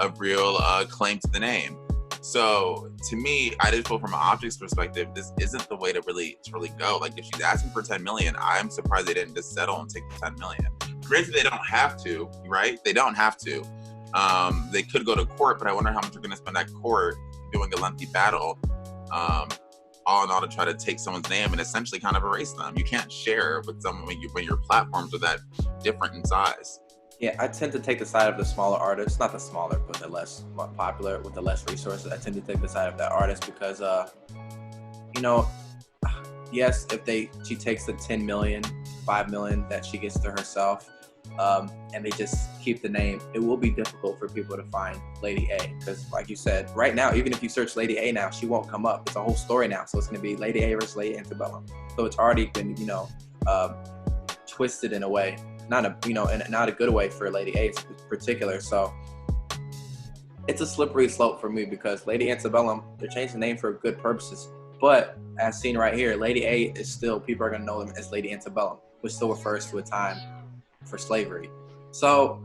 a real claim to the name. So to me, I just feel from an optics perspective, this isn't the way to really go. Like, if she's asking for 10 million, I'm surprised they didn't just settle and take the 10 million. Granted, they don't have to, right? They don't have to. They could go to court, but I wonder how much they're going to spend at court doing a lengthy battle, all in all, to try to take someone's name and essentially kind of erase them. You can't share with someone when your platforms are that different in size. Yeah, I tend to take the side of the smaller artists, not the smaller, but the less popular with the less resources. I tend to take the side of that artist because, you know, yes, if she takes the 10 million, 5 million that she gets to herself, and they just keep the name, it will be difficult for people to find Lady A. Because like you said, right now, even if you search Lady A now, she won't come up. It's a whole story now. So it's going to be Lady A versus Lady Antebellum. So it's already been, you know, twisted in a way. Not a good way for Lady A in particular. So it's a slippery slope for me because Lady Antebellum, they're changing the name for good purposes. But as seen right here, Lady A is still, people are going to know them as Lady Antebellum, which still refers to a time for slavery. So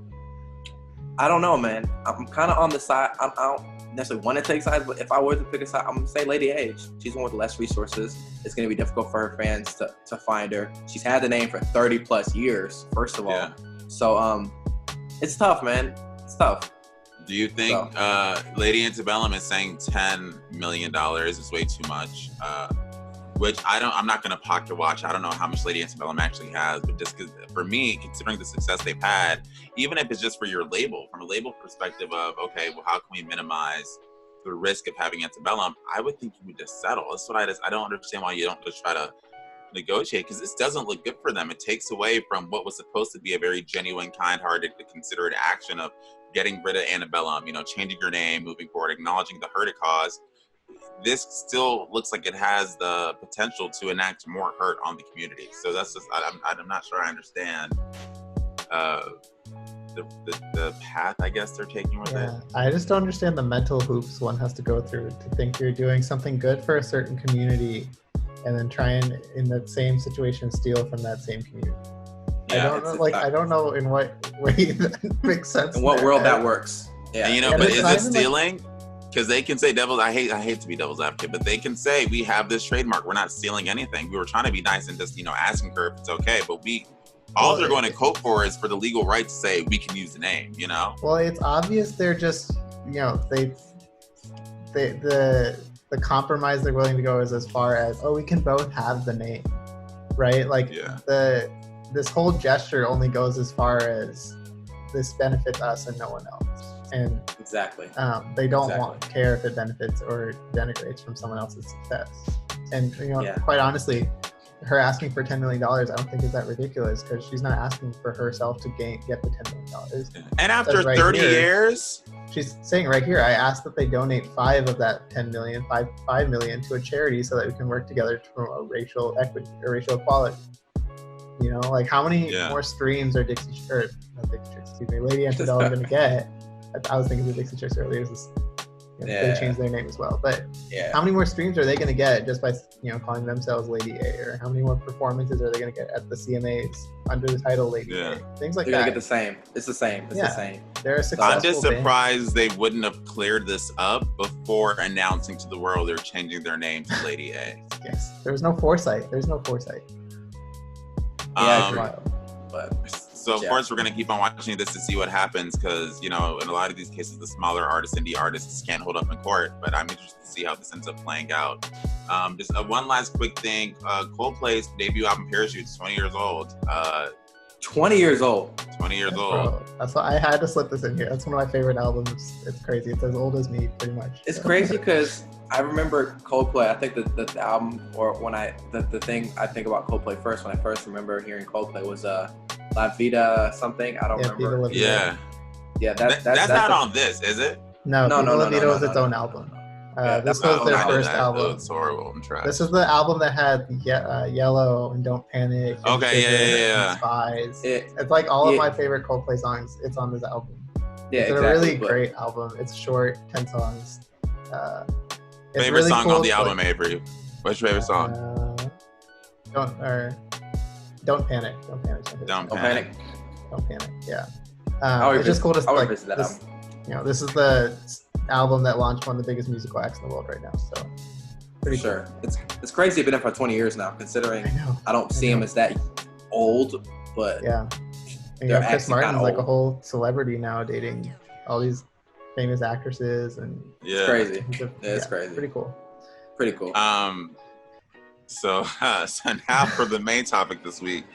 I don't know, man. I'm kind of on the side. I don't necessarily want to take sides, but if I were to pick a side, I'm going to say Lady A. She's one with less resources. It's going to be difficult for her fans to find her. She's had the name for 30 plus years, first of all. Yeah. So it's tough, man. It's tough. Do you think Lady Antebellum is saying $10 million is way too much? Which I'm not going to pocket watch. I don't know how much Lady Antebellum actually has, but just because, for me, considering the success they've had, even if it's just for your label, from a label perspective of, okay, well, how can we minimize the risk of having Antebellum? I would think you would just settle. That's what I don't understand why you don't just try to negotiate, because this doesn't look good for them. It takes away from what was supposed to be a very genuine, kind-hearted, considerate action of getting rid of Antebellum, you know, changing your name, moving forward, acknowledging the hurt it caused. This still looks like it has the potential to enact more hurt on the community. So that's just, I'm not sure I understand the path, I guess, they're taking with it. I just don't understand the mental hoops one has to go through to think you're doing something good for a certain community and then try and, in that same situation, steal from that same community. Yeah, I don't know in what way that makes sense. In what world that works. Yeah. And, you know, but is it stealing? Because they can say I hate to be devil's advocate, but they can say, we have this trademark. We're not stealing anything. We were trying to be nice and just, you know, asking her if it's okay. But all they're going to quote for is for the legal right to say we can use the name, you know? Well, it's obvious they're just, you know, the compromise they're willing to go is as far as, we can both have the name, right? Like this whole gesture only goes as far as this benefits us and no one else. And exactly, they don't care if it benefits or denigrates from someone else's success. And you know, quite honestly, her asking for $10 million, I don't think is that ridiculous, because she's not asking for herself to get the $10 million. And after 30 years, she's saying right here, I asked that they donate 5 of that 10 million, 5 million to a charity so that we can work together to promote racial equity or racial equality. You know, like how many more streams are Lady Antebellum going to get? I was thinking of the Dixie Chicks earlier. They changed their name as well. But how many more streams are they going to get just by, you know, calling themselves Lady A? Or how many more performances are they going to get at the CMAs under the title Lady A? Things like that. They're going to get the same. It's the same. It's the same. They're a successful I'm just surprised they wouldn't have cleared this up before announcing to the world they're changing their name to Lady A. Yes. There was no foresight. So of course we're going to keep on watching this to see what happens, because, you know, in a lot of these cases, the smaller artists, indie artists can't hold up in court, but I'm interested to see how this ends up playing out. Just one last quick thing. Coldplay's debut album Parachute's 20 years old. 20 years old. 20 years old. Bro, that's why I had to slip this in here. That's one of my favorite albums. It's crazy. It's as old as me, pretty much. It's crazy because I remember Coldplay. I think the album, or the thing I think about Coldplay first, when I first remember hearing Coldplay was La Vida something. I don't remember. Yeah, that's not on this, is it? No, La Vida was its own album. This was their first album. It's horrible. I'm trying. This is the album that had Yellow and Don't Panic. And and Spies. It's like all of my favorite Coldplay songs. It's on this album. It's a really great album. It's short, 10 songs. Favorite really song cool on the album, Avery? What's your favorite song? Don't panic. Don't panic. Don't panic. Don't panic. Yeah. It's just cool to like this. This is the album that launched one of the biggest musical acts in the world right now. So pretty sure. Cool. It's crazy. Been in for 20 years now. Considering I don't see him as that old, but yeah. And Chris Martin's like a whole celebrity now, dating all these famous actresses, and it's crazy. It's crazy. Pretty cool. So now for the main topic this week.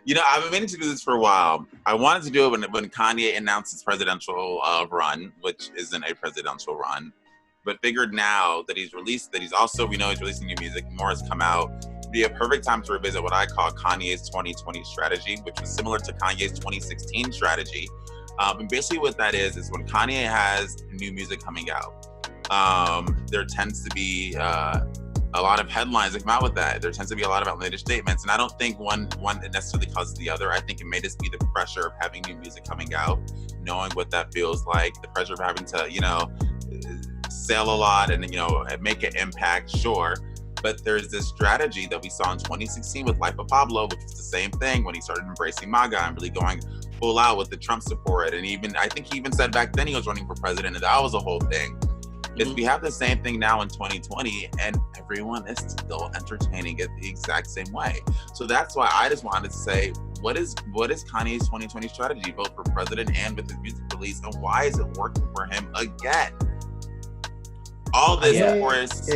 I've been meaning to do this for a while. I wanted to do it when Kanye announced his presidential run, which isn't a presidential run, but figured now that he's also, we know he's releasing new music, more has come out. It'd be a perfect time to revisit what I call Kanye's 2020 strategy, which was similar to Kanye's 2016 strategy. And basically what that is when Kanye has new music coming out, there tends to be a lot of headlines that come out with that. There tends to be a lot of outlandish statements, and I don't think one necessarily causes the other. I think it may just be the pressure of having new music coming out, knowing what that feels like, the pressure of having to, sell a lot and, make an impact, sure. But there's this strategy that we saw in 2016 with Life of Pablo, which was the same thing when he started embracing MAGA and really going full out with the Trump support. And I think he even said back then he was running for president, and that was a whole thing. Is we have the same thing now in 2020, and everyone is still entertaining it the exact same way. So that's why I just wanted to say, what is Kanye's 2020 strategy, both for president and with his music release, and why is it working for him again? All this, of course.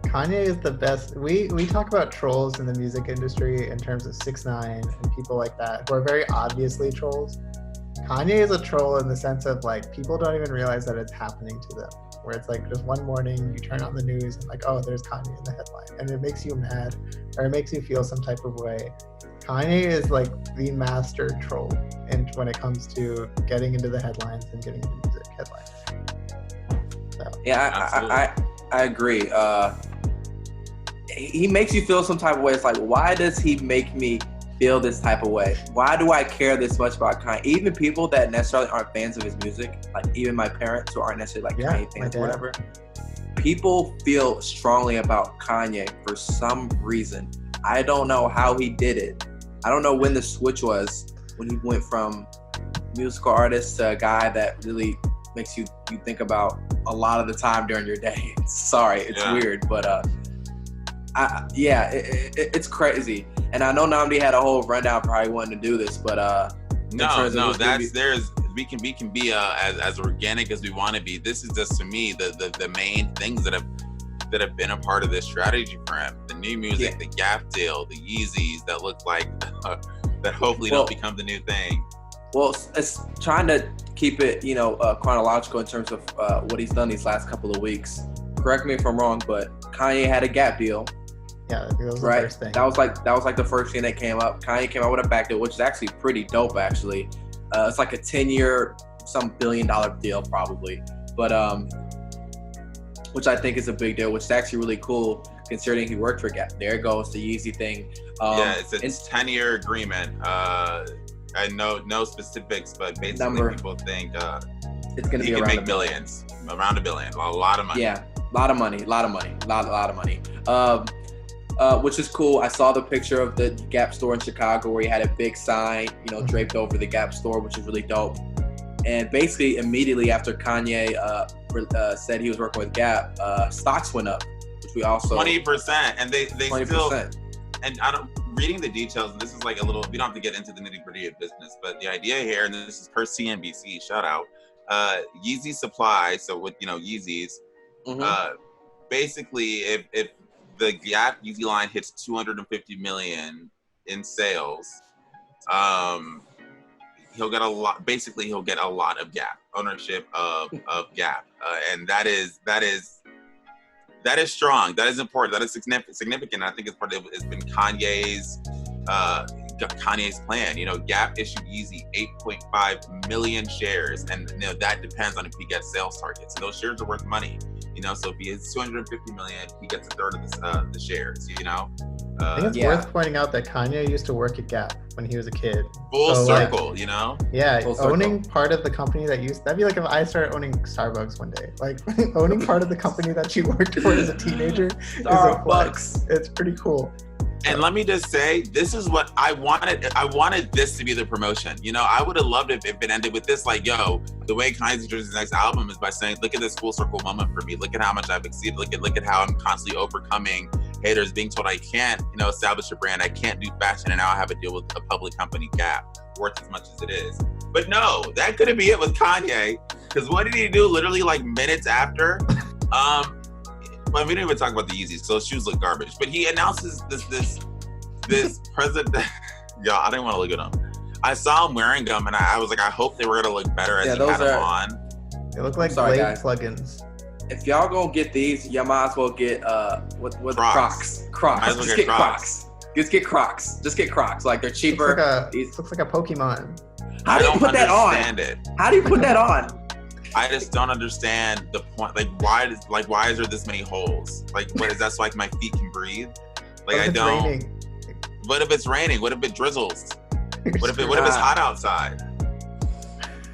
Kanye is the best. We talk about trolls in the music industry in terms of 6ix9ine and people like that who are very obviously trolls. Kanye is a troll in the sense of like people don't even realize that it's happening to them. Where it's like just one morning you turn on the news and like, oh, there's Kanye in the headline, and it makes you mad or it makes you feel some type of way. Kanye is like the master troll, and when it comes to getting into the headlines and getting into music headlines. So, yeah, I agree. He makes you feel some type of way. It's like, why does he make me feel this type of way? Why do I care this much about Kanye? Even people that necessarily aren't fans of his music, like even my parents who aren't necessarily like Kanye fans or whatever, people feel strongly about Kanye for some reason. I don't know how he did it. I don't know when the switch was, when he went from musical artist to a guy that really makes you think about a lot of the time during your day. Sorry, it's weird, but it's crazy. And I know Nnamdi had a whole rundown for how he wanted to do this, but we can be as organic as we want to be. This is just, to me, the main things that have been a part of this strategy for him. The new music, the Gap deal, the Yeezys that look like that hopefully don't become the new thing. Well, it's trying to keep it, chronological in terms of what he's done these last couple of weeks. Correct me if I'm wrong, but Kanye had a Gap deal. Yeah, that was the first thing. That was like the first thing that came up. Kanye came out with a back deal, which is actually pretty dope. Actually, it's like a 10-year, some $1 billion deal probably, but which I think is a big deal. Which is actually really cool considering he worked for Gap. There goes the Yeezy thing. It's a 10-year agreement. I know no specifics, but basically people think it's going to be around make millions, around $1 billion, a lot of money. Yeah, a lot of money. Which is cool. I saw the picture of the Gap store in Chicago where he had a big sign, draped over the Gap store, which is really dope. And basically, immediately after Kanye said he was working with Gap, stocks went up, which we also 20%, and they 20%. Still. And reading the details, and this is like a little. We don't have to get into the nitty-gritty of business, but the idea here, and this is per CNBC, shout out, Yeezy supply. So with Yeezys, basically, if the Gap Yeezy line hits 250 million in sales, he'll get a lot. Basically, he'll get a lot of Gap ownership of Gap, and that is strong. That is important. That is significant. I think it's part of it's been Kanye's plan. Gap issued Yeezy 8.5 million shares, and that depends on if he gets sales targets. And those shares are worth money. You know, so if he has 250 million, he gets a third of the shares. You know. I think it's worth pointing out that Kanye used to work at Gap when he was a kid. Full circle, you know? Yeah, owning part of the company that'd be like if I started owning Starbucks one day. Like, owning part of the company that you worked for as a teenager is a flex. It's pretty cool. And let me just say, this is what I wanted. I wanted this to be the promotion. You know, I would have loved it if it ended with this, like, yo, the way Kanye's introduced his next album is by saying, look at this full circle moment for me. Look at how much I've exceeded. Look at how I'm constantly overcoming haters, being told I can't, you know, establish a brand. I can't do fashion, and now I have to deal with a public company, Gap, worth as much as it is. But no, that couldn't be it with Kanye. Because what did he do literally like minutes after? Well, we didn't even talk about the Yeezys, so shoes look garbage. But he announces this president. Yo, I didn't want to look at them. I saw him wearing them, and I was like, I hope they were gonna look better as he had them on. They look like Blade plugins. If y'all gonna get these, y'all might as well get what Crocs. Crocs. Just get Crocs. Just get Crocs. Just get Crocs. Like, they're cheaper. Looks like a Pokemon. How do you put that on? How do you put that on? I just don't understand the point. Like, why is there this many holes? Like, what is that? So like my feet can breathe? Like, I don't. Raining? What if it's raining? What if it drizzles? What if it's hot outside?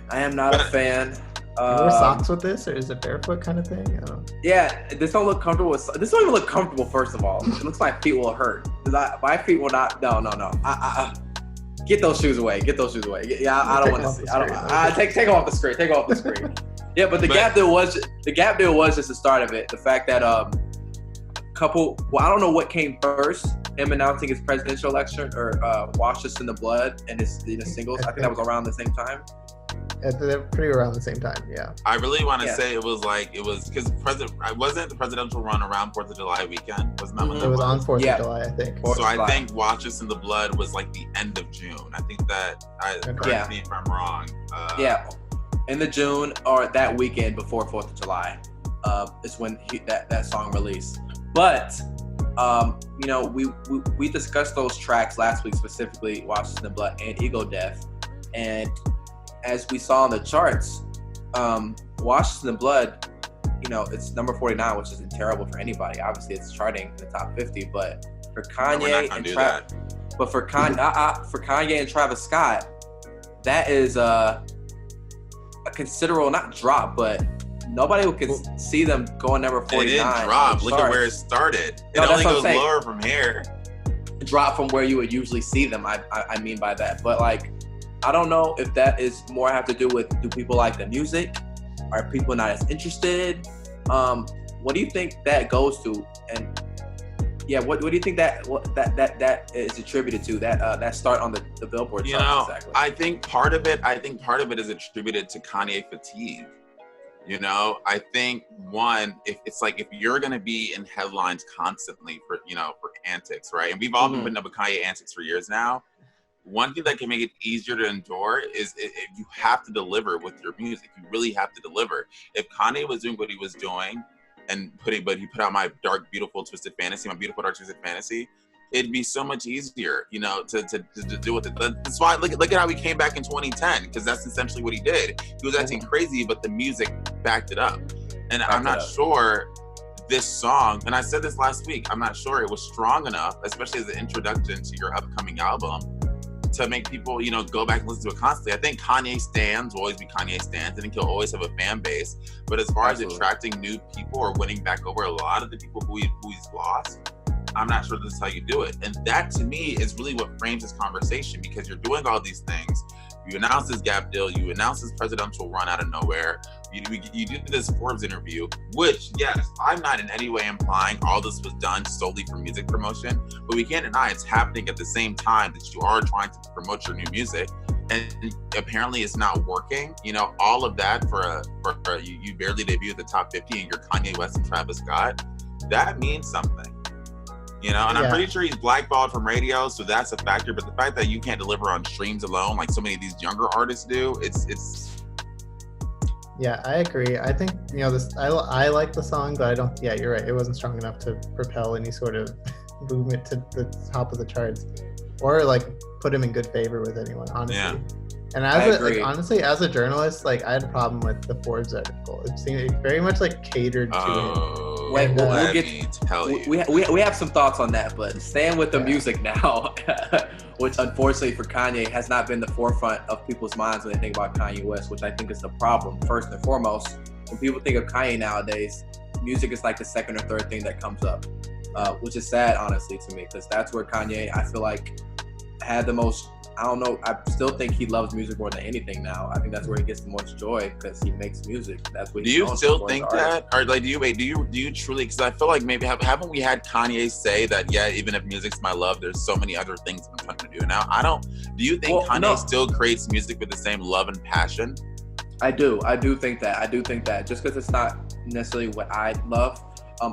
I am not a fan. You wear socks with this, or is it barefoot kind of thing? I don't know. Yeah, this don't look comfortable. This don't even look comfortable. First of all, it looks like my feet will hurt. My feet will not. No. Get those shoes away. Get those shoes away. Yeah, I don't want to see. Take them off the screen. Take them off the screen. Yeah, but the Gap deal was just the start of it. The fact that I don't know what came first, him announcing his presidential election or Wash Us in the Blood and his singles. I think that was around the same time. They're pretty around the same time, yeah. I really want to say it was because wasn't the presidential run around 4th of July weekend? Wasn't that when it was on 4th of July, I think. So I think Watch Us in the Blood was like the end of June. I think that, correct me if I'm wrong. In the June or that weekend before 4th of July is when that song released. But you know, we discussed those tracks last week, specifically Watch Us in the Blood and Ego Death, and as we saw on the charts, Wash Us in the Blood, you know, it's number 49, which isn't terrible for anybody. Obviously, it's charting in the top 50, but for Kanye for Kanye and Travis Scott, that is a considerable, not drop, but nobody could see them going number 49. It didn't drop. Look at where it started. It only goes lower from here. Drop from where you would usually see them. I mean by that, but like, I don't know if that is more have to do with, do people like the music? Are people not as interested? What do you think that goes to? And yeah, what do you think that is attributed to? That start on the Billboard charts? You know, exactly. I think part of it is attributed to Kanye fatigue. You know, I think if you're gonna be in headlines constantly for antics, right? And we've all been putting up with Kanye antics for years now. One thing that can make it easier to endure is if you have to deliver with your music. You really have to deliver. If Kanye was doing what he was doing but he put out my dark, beautiful, twisted fantasy, my beautiful, dark, twisted fantasy, it'd be so much easier, you know, to deal with it. That's why look at how he came back in 2010, because that's essentially what he did. He was acting crazy, but the music backed it up. And I'm not sure this song, and I said this last week, I'm not sure it was strong enough, especially as an introduction to your upcoming album, to make people, you know, go back and listen to it constantly. I think Kanye stans will always be Kanye stans. I think he'll always have a fan base. But as far as attracting new people or winning back over a lot of the people who he's lost, I'm not sure this is how you do it. And that, to me, is really what frames this conversation, because you're doing all these things. You announce this Gap deal. You announce this presidential run out of nowhere. You do this Forbes interview, which, yes, I'm not in any way implying all this was done solely for music promotion, but we can't deny it's happening at the same time that you are trying to promote your new music, and apparently it's not working. You know, all of that for you barely debut at the top 50 and you're Kanye West and Travis Scott, that means something. You know, and I'm pretty sure he's blackballed from radio, so that's a factor. But the fact that you can't deliver on streams alone, like so many of these younger artists do, it's. Yeah, I agree. I think, you know, I like the song, but I don't. Yeah, you're right. It wasn't strong enough to propel any sort of movement to the top of the charts, or like put him in good favor with anyone. Honestly. And honestly, as a journalist, like I had a problem with the Forbes article. It seemed very much like catered to him. Wait, we have some thoughts on that, but staying with the music now, which unfortunately for Kanye has not been the forefront of people's minds when they think about Kanye West, which I think is the problem. First and foremost, when people think of Kanye nowadays, music is like the second or third thing that comes up, which is sad, honestly, to me, because that's where Kanye, I feel like, had the most. I don't know. I still think he loves music more than anything now. I think that's where he gets the most joy because he makes music. That's what. Do you still think that, or like, do you truly? Because I feel like maybe haven't we had Kanye say that? Yeah, even if music's my love, there's so many other things I'm trying to do now. I don't. Do you think Kanye still creates music with the same love and passion? I do. I do think that. Just because it's not necessarily what I love,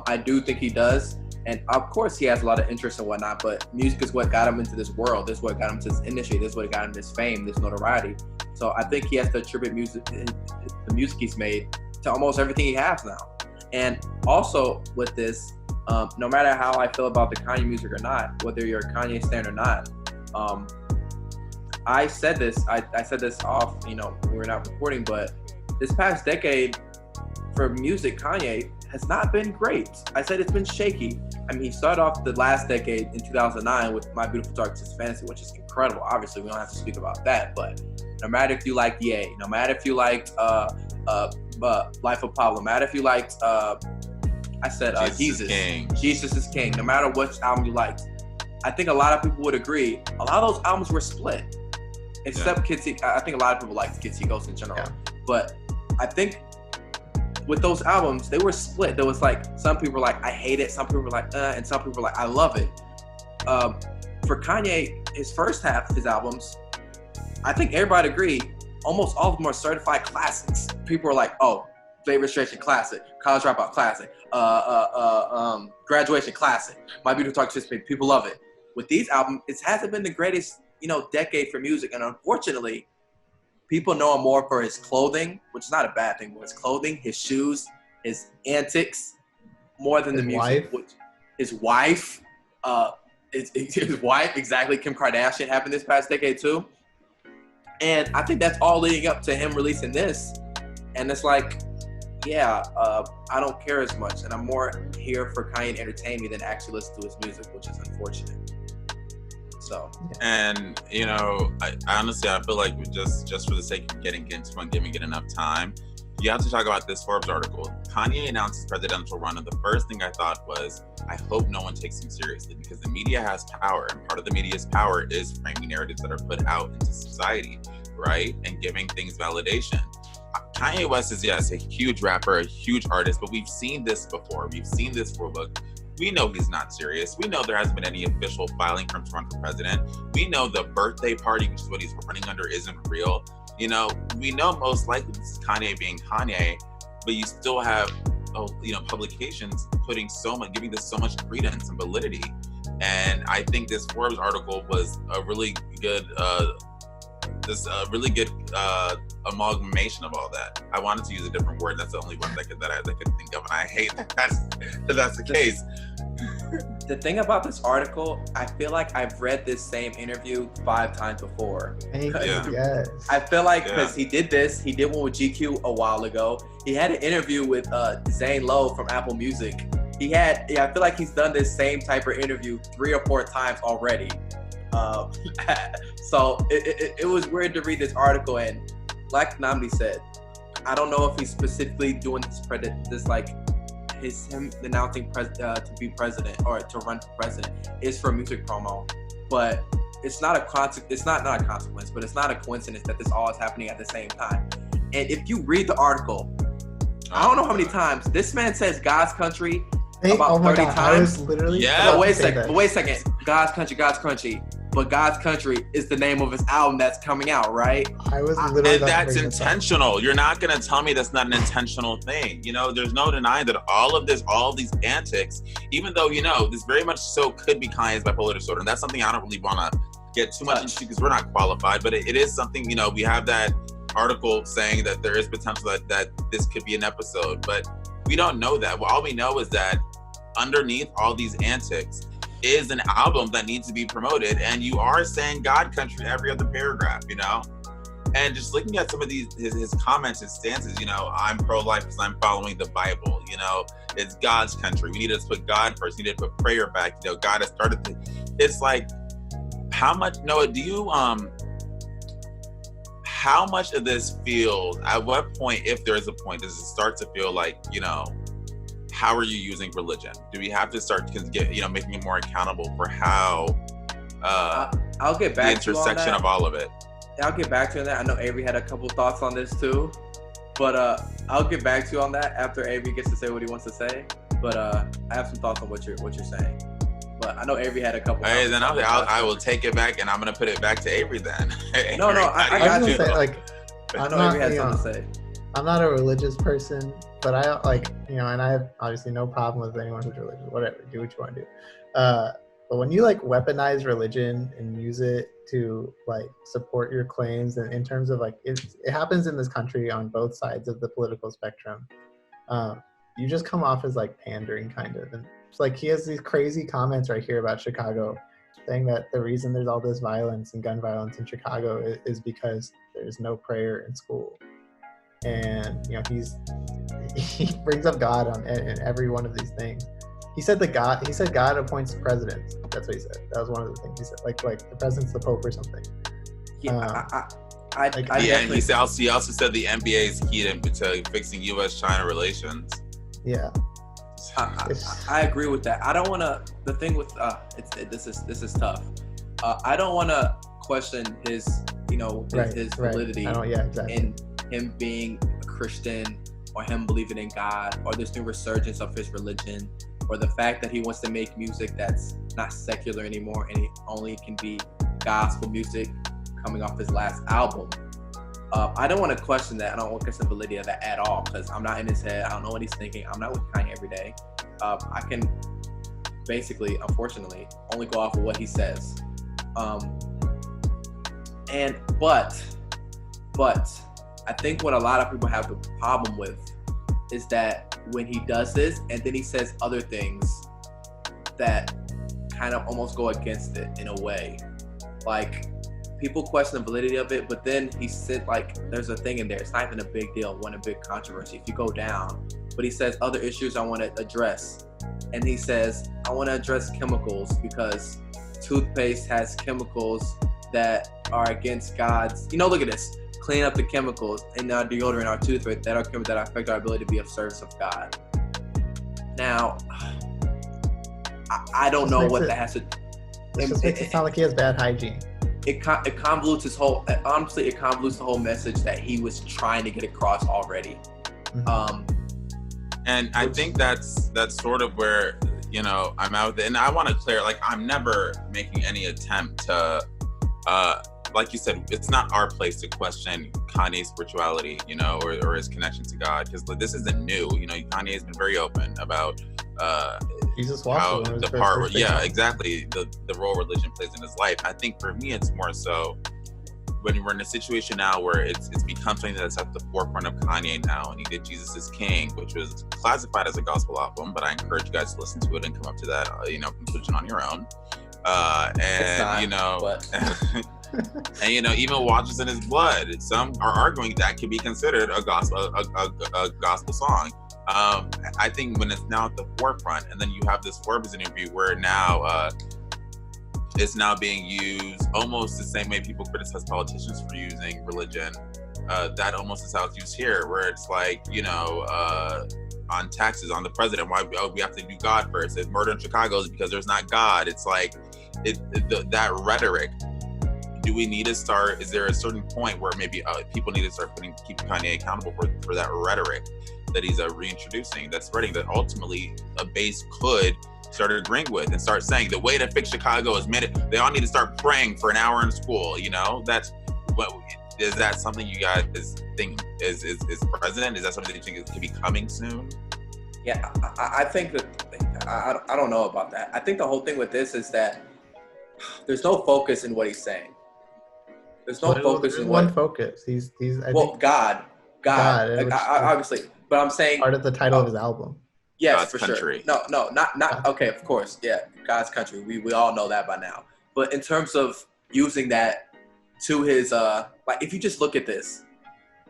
I do think he does. And of course, he has a lot of interest and whatnot, but music is what got him into this world. This is what got him to this industry. This is what got him this fame, this notoriety. So I think he has to attribute the music he's made to almost everything he has now. And also with this, no matter how I feel about the Kanye music or not, whether you're a Kanye stan or not, I said this off, when we're not recording, but this past decade for music, Kanye has not been great. I said it's been shaky. I mean, he started off the last decade in 2009 with My Beautiful Dark Twisted Fantasy, which is incredible. Obviously, we don't have to speak about that, but no matter if you liked Ye, no matter if you liked Life of Pablo, no matter if you liked, Jesus is King, no matter which album you liked, I think a lot of people would agree, a lot of those albums were split. Except Kids, I think a lot of people liked Kids See Ghosts in general. Yeah. But I think with those albums, they were split. There was like, some people were like, I hate it. Some people were like, and some people were like, I love it. For Kanye, his first half of his albums, I think everybody agreed, almost all of them are certified classics. People were like, oh, Late Registration classic, College Dropout classic, Graduation classic, My Beautiful Dark Twisted Fantasy, people love it. With these albums, it hasn't been the greatest, decade for music, and unfortunately, people know him more for his clothing, which is not a bad thing, but his clothing, his shoes, his antics, more than the music. His wife, exactly, Kim Kardashian, happened this past decade too. And I think that's all leading up to him releasing this. And it's like, I don't care as much. And I'm more here for Kanye to entertain me than actually listen to his music, which is unfortunate. So. And I honestly feel like just for the sake of giving it enough time, you have to talk about this Forbes article. Kanye announced his presidential run, and the first thing I thought was, I hope no one takes him seriously, because the media has power, and part of the media's power is framing narratives that are put out into society, right, and giving things validation. Kanye West is, yes, a huge rapper, a huge artist, but we've seen this before. We've seen this for a book. We know he's not serious. We know there hasn't been any official filing for him to run for president. We know the birthday party, which is what he's running under, isn't real. We know most likely this is Kanye being Kanye, but you still have, publications giving this so much credence and validity. And I think this Forbes article was a really good, amalgamation of all that. I wanted to use a different word. That's the only one that I could think of, and I hate that that's the case. The thing about this article, I feel like I've read this same interview 5 times before. Yes. I feel like because he did one with GQ a while ago. He had an interview with Zane Lowe from Apple Music. I feel like he's done this same type of interview 3 or 4 times already. So it was weird to read this article, and like Nnamdi said, I don't know if he's specifically doing him announcing to be president or to run for president is for music promo, but it's not a consequence, but it's not a coincidence that this all is happening at the same time. And if you read the artitle, I don't know how many times this man says God's country about 30 times. I was literally wait a second. God's country. But God's Country is the name of his album that's coming out, right? I was literally. And that's intentional. You're not gonna tell me that's not an intentional thing. There's no denying that all of these antics, even though this very much so could be Kanye's bipolar disorder, and that's something I don't really want to get too much into because we're not qualified. But it is something. We have that article saying that there is potential that this could be an episode, but we don't know that. Well, all we know is that underneath all these antics is an album that needs to be promoted, and you are saying God Country every other paragraph, And just looking at some of his comments and stances, you know, I'm pro-life because I'm following the Bible. You know, it's God's country. We need to put God first. We need to put prayer back. You know, God has started to. It's like, how much? Noah, do you how much of this feels? At what point, if there is a point, does it start to feel like, you know, how are you using religion? Do we have to start making it more accountable for how I'll get back the intersection of all of it? I'll get back to you on that. I know Avery had a couple thoughts on this too, but I'll get back to you on that after Avery gets to say what he wants to say. But I have some thoughts on what you're saying. But I know Avery had a couple. Hey, then I will take it back and I'm gonna put it back to Avery then. No, I got you. I know Avery had something to say. I'm not a religious person, but I and I have obviously no problem with anyone who's religious. Whatever, do what you want to do. But when you weaponize religion and use it to support your claims, and in terms of it happens in this country on both sides of the political spectrum, you just come off as pandering kind of. And it's he has these crazy comments right here about Chicago, saying that the reason there's all this violence and gun violence in Chicago is because there's no prayer in school. And he brings up God in every one of these things. He said God appoints presidents. That's what he said. That was one of the things he said. Like the president's the Pope or something. Yeah, and he also said the NBA is key to fixing U.S.-China relations. Yeah. I agree with that. I don't want to. The thing with this is tough. I don't want to question his validity in him being a Christian, or him believing in God, or this new resurgence of his religion, or the fact that he wants to make music that's not secular anymore and it only can be gospel music coming off his last album. I don't want to question that. I don't want to question the validity of that at all, because I'm not in his head. I don't know what he's thinking. I'm not with Kanye every day. I can basically, unfortunately, only go off of what he says. But I think what a lot of people have the problem with is that when he does this and then he says other things that kind of almost go against it in a way. People question the validity of it, but then he said there's a thing in there. It's not even a big deal, a big controversy if you go down. But he says other issues I want to address. And he says, I want to address chemicals because toothpaste has chemicals that are against God's, look at this. Clean up the chemicals in our deodorant, our toothpaste that affect our ability to be of service of God. Now, I don't know what that has to do. It just makes it sound like he has bad hygiene. It convolutes his whole, honestly, it convolutes the whole message that he was trying to get across already. Mm-hmm. And I think that's sort of where, I'm out there. And I want to clear, I'm never making any attempt to, like you said, it's not our place to question Kanye's spirituality, or his connection to God, because this isn't new. Kanye has been very open about Jesus how the part where, exactly, the role religion plays in his life. I think for me, it's more so when we're in a situation now where it's become something that's at the forefront of Kanye now, and he did Jesus is King, which was classified as a gospel album, but I encourage you guys to listen to it and come up to that, conclusion on your own. And even Watches in His Blood, some are arguing that could be considered a gospel song. I think when it's now at the forefront, and then you have this Forbes interview where now it's now being used almost the same way people criticize politicians for using religion. That almost is how it's used here, where it's on taxes, on the president, why we have to do God first. If murder in Chicago is because there's not God. It's that rhetoric. Do we need to start? Is there a certain point where maybe people need to start keeping Kanye accountable for that rhetoric that he's reintroducing, that's spreading, that ultimately a base could start agreeing with and start saying the way to fix Chicago is they all need to start praying for an hour in school. That's what. Is that something you guys think is present? Is that something that you think could be coming soon? Yeah, I think that I don't know about that. I think the whole thing with this is that there's no focus in what he's saying. There's no focus in one focus. He's God, obviously. But I'm saying part of the title of his album. Yes, God's for country. Sure. No, not okay. Of course, yeah, God's country. We all know that by now. But in terms of using that to his like, if you just look at this,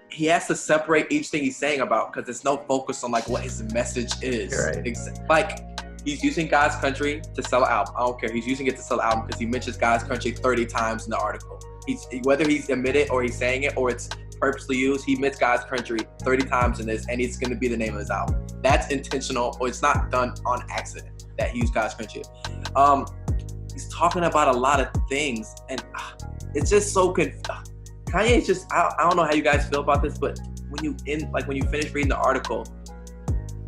he has to separate each thing he's saying about, because there's no focus on like what his message is. Right. Like, he's using God's country to sell an album. I don't care. He's using it to sell an album because he mentions God's country 30 times in the article. Whether he's admitted or he's saying it or it's purposely used, he admits God's country 30 times in this, and it's going to be the name of his album. That's intentional, or it's not done on accident that he used God's country. He's talking about a lot of things, and it's just so Kanye is just, I don't know how you guys feel about this, but when you finish reading the article,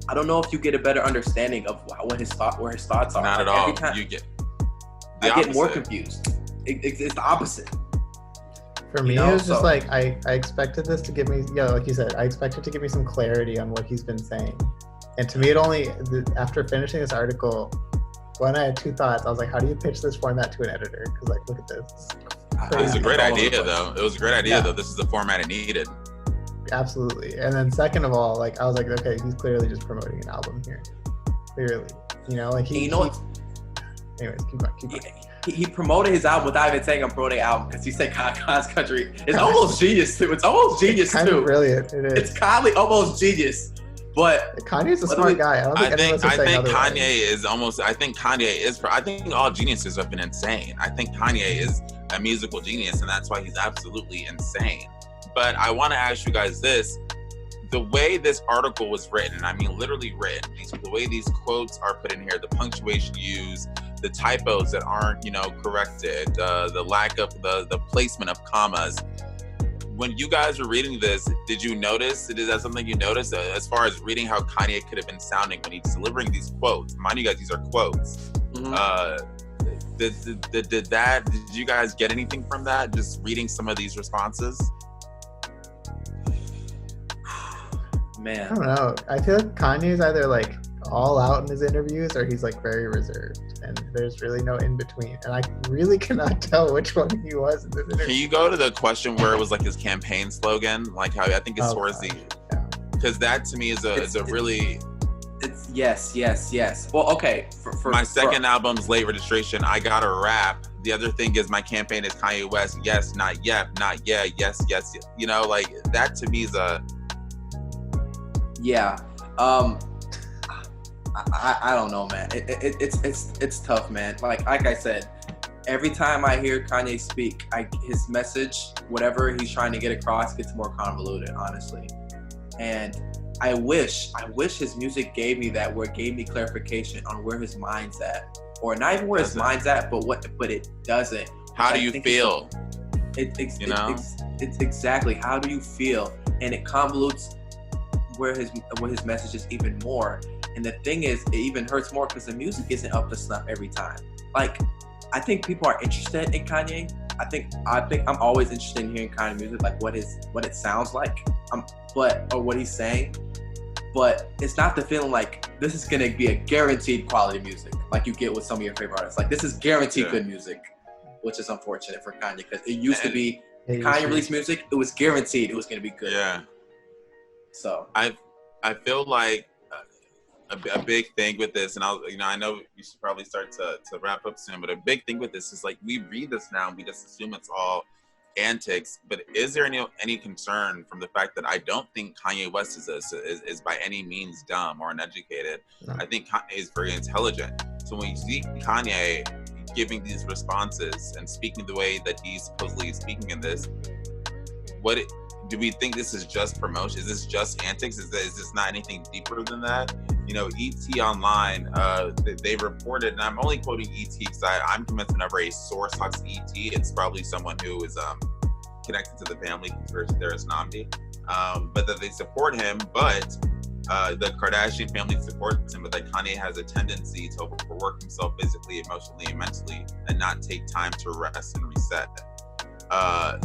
I don't know if you get a better understanding of where his thoughts are. Not at all. You get I get more confused. It's the opposite. For me, it was just like, I expected this to give me, like you said, I expected to give me some clarity on what he's been saying. And to me, after finishing this article, when I had two thoughts, I was like, how do you pitch this format to an editor? Because like, look at this. It was a great idea, though. It was a great idea, though. This is the format it needed. Absolutely. And then second of all, like, I was like, okay, he's clearly just promoting an album here. Clearly. Anyways, keep going. He promoted his album without even saying I'm promoting an album, because he said God's country. It's almost genius, too. It's almost genius, kind of brilliant. It is. It's kindly almost genius. But Kanye's a smart guy. I think Kanye is almost. I think Kanye is. I think all geniuses have been insane. I think Kanye is a musical genius, and that's why he's absolutely insane. But I want to ask you guys this: the way this article was written, I mean, literally written, the way these quotes are put in here, the punctuation used, the typos that aren't, corrected, the lack of the placement of commas. When you guys were reading this, did you notice? Is that something you noticed as far as reading how Kanye could have been sounding when he's delivering these quotes? Mind you guys, these are quotes. Mm-hmm. Did you guys get anything from that? Just reading some of these responses? Man, I don't know. I feel like Kanye's either like all out in his interviews or he's like very reserved, and there's really no in between. And I really cannot tell which one he was in this interview. Can you go to the question where it was like his campaign slogan, like how I think it's towards the, because that to me is a really. It's yes. Well, okay. For my second album's late registration, I got a rap. The other thing is my campaign is Kanye West. Yes, not yet, not yeah. Yes. Like that to me is a. Yeah. I don't know, man. It's tough, man. Like I said, every time I hear Kanye speak, his message, whatever he's trying to get across, gets more convoluted, honestly. And I wish his music gave me that, where it gave me clarification on where his mind's at, or not even where his mind's at, but it doesn't. How do you feel? It's exactly, how do you feel? And it convolutes where his message is even more. And the thing is, it even hurts more because the music isn't up to snuff every time. Like, I think people are interested in Kanye. I think I'm always interested in hearing Kanye music, like what it sounds like, or what he's saying. But it's not the feeling like this is gonna be a guaranteed quality music like you get with some of your favorite artists. Like, this is guaranteed good music, which is unfortunate for Kanye, because it used to be Kanye released music, it was guaranteed it was gonna be good. Yeah. So I feel like a big thing with this, and I know you should probably start to wrap up soon, but a big thing with this is, like, we read this now and we just assume it's all antics. But is there any concern from the fact that I don't think Kanye West is by any means dumb or uneducated? No. I think Kanye is very intelligent. So when you see Kanye giving these responses and speaking the way that he's supposedly speaking in this, do we think this is just promotion? Is this just antics? Is this not anything deeper than that? ET Online, they reported, and I'm only quoting ET because I'm convinced whenever a source talks ET, it's probably someone who is connected to the family conspiracy theorist Nnamdi, but that they support him, but the Kardashian family supports him, but that Kanye has a tendency to overwork himself physically, emotionally, and mentally, and not take time to rest and reset.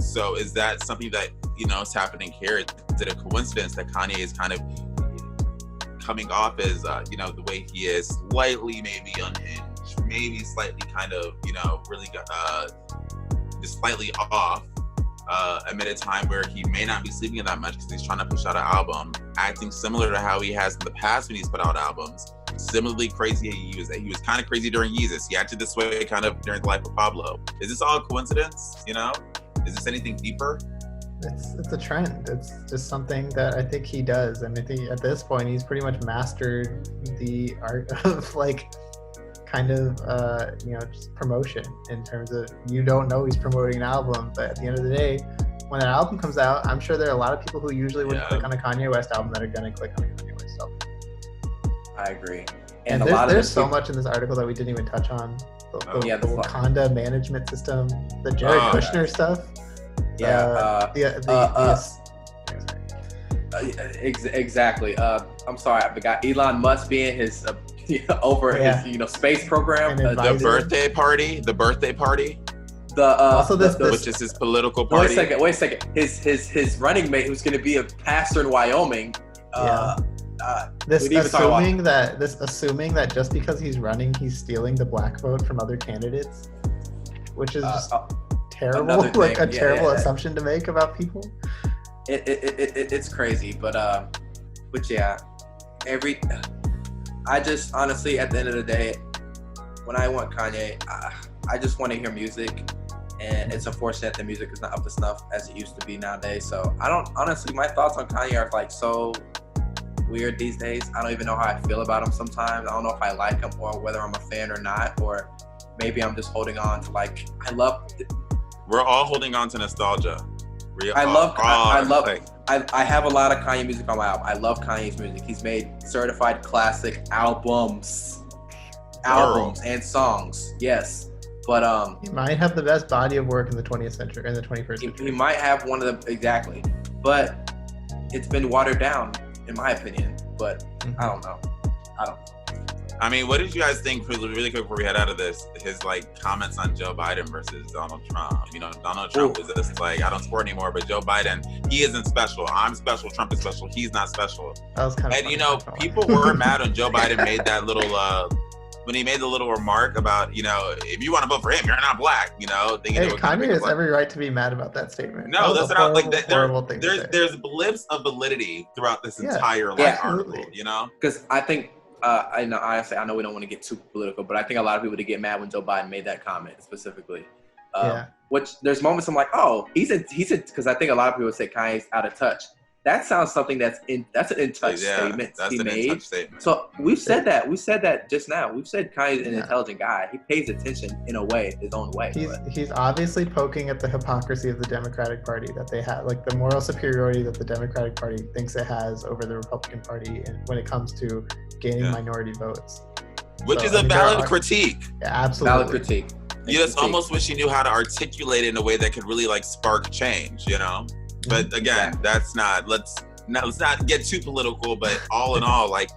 So is that something that, is happening here? Is it a coincidence that Kanye is kind of coming off as, the way he is, slightly maybe unhinged, maybe slightly kind of, really just slightly off, amid a time where he may not be sleeping that much because he's trying to push out an album, acting similar to how he has in the past when he's put out albums, similarly crazy. He was kind of crazy during Yeezus. He acted this way kind of during the life of Pablo. Is this all a coincidence, Is this anything deeper? It's a trend. It's just something that I think he does, and I think at this point he's pretty much mastered the art of like kind of just promotion, in terms of you don't know he's promoting an album, but at the end of the day, when an album comes out, I'm sure there are a lot of people who usually wouldn't click on a Kanye West album that are going to click on a Kanye West album. I agree. And there's so much in this article that we didn't even touch on. The Wakanda management system, the Jared Kushner stuff. Exactly. I'm sorry, I forgot Elon Musk being his his space program. The birthday party. Which is his political party. Wait a second. His running mate, who's going to be a pastor in Wyoming. Assuming that just because he's running, he's stealing the black vote from other candidates, which is just terrible. Like a terrible assumption to make about people. It's crazy, but yeah, I just honestly, at the end of the day, when I want Kanye, I just want to hear music, and it's unfortunate that music is not up to snuff as it used to be nowadays. So I don't, honestly, my thoughts on Kanye are like so weird these days. I don't even know how I feel about him sometimes. I don't know if I like him or whether I'm a fan or not, or maybe I'm just holding on to we're all holding on to nostalgia. I have a lot of Kanye music on my album. I love Kanye's music. He's made certified classic albums and songs. Yes. But he might have the best body of work in the 20th century, in the 21st century. He might have one of them, exactly. But it's been watered down, in my opinion. But I don't know. I mean, what did you guys think, really quick before we head out of this, his comments on Joe Biden versus Donald Trump? Donald Trump was just like, I don't support anymore, but Joe Biden, he isn't special. I'm special. Trump is special. He's not special. That was kind of funny. People were mad when Joe Biden made that little, when he made the little remark about, if you want to vote for him, you're not black, Kanye has every right to be mad about that statement. No, that's not there's blips of validity throughout this entire article, Because I think, I know we don't want to get too political, but I think a lot of people would get mad when Joe Biden made that comment specifically. Which there's moments I'm like, oh, he's because I think a lot of people would say Kanye's out of touch. That sounds something that's an in-touch statement he made. In-touch statement. So we've said that. We said that just now. We've said Kanye's an intelligent guy. He pays attention in a way, his own way. He's obviously poking at the hypocrisy of the Democratic Party, that they have, like the moral superiority that the Democratic Party thinks it has over the Republican Party, and when it comes to gaining minority votes. Which is a valid critique. Yeah, absolutely. Valid critique. You just almost wish he knew how to articulate it in a way that could really spark change, But again, that's not. Let's not get too political. But all in all, last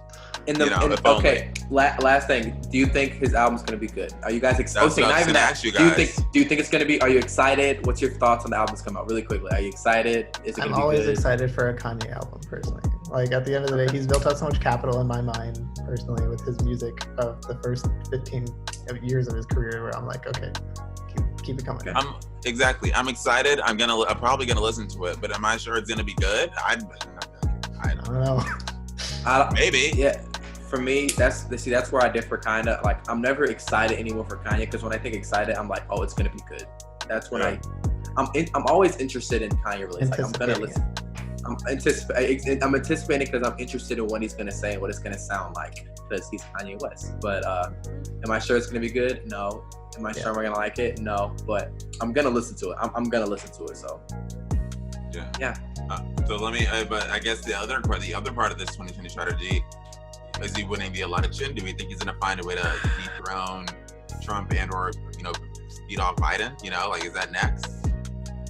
thing. Do you think his album's gonna be good? Are you guys excited? Do you think it's gonna be? Are you excited? What's your thoughts on the album's come out? Really quickly. Are you excited? Is it gonna be good? I'm always excited for a Kanye album, personally. At the end of the day, he's built up so much capital in my mind, personally, with his music of the first 15 years of his career, where I'm like, okay, keep it coming. I'm excited. I'm probably gonna listen to it, but am I sure it's gonna be good? I don't know. Maybe. Yeah. For me, that's where I differ kind of. I'm never excited anymore for Kanye, because when I think excited, I'm like, oh, it's gonna be good. That's when I'm always interested in Kanye release. I'm gonna listen. I'm anticipating because I'm interested in what he's gonna say and what it's gonna sound like, because he's Kanye West. But am I sure it's gonna be good? No. Am I sure we're gonna like it? No. But I'm gonna listen to it. I'm gonna listen to it. So. Yeah. So let me. But I guess the other part of this 2020 strategy is he winning the election. Do we think he's gonna find a way to dethrone Trump and/or speed off Biden? Is that next?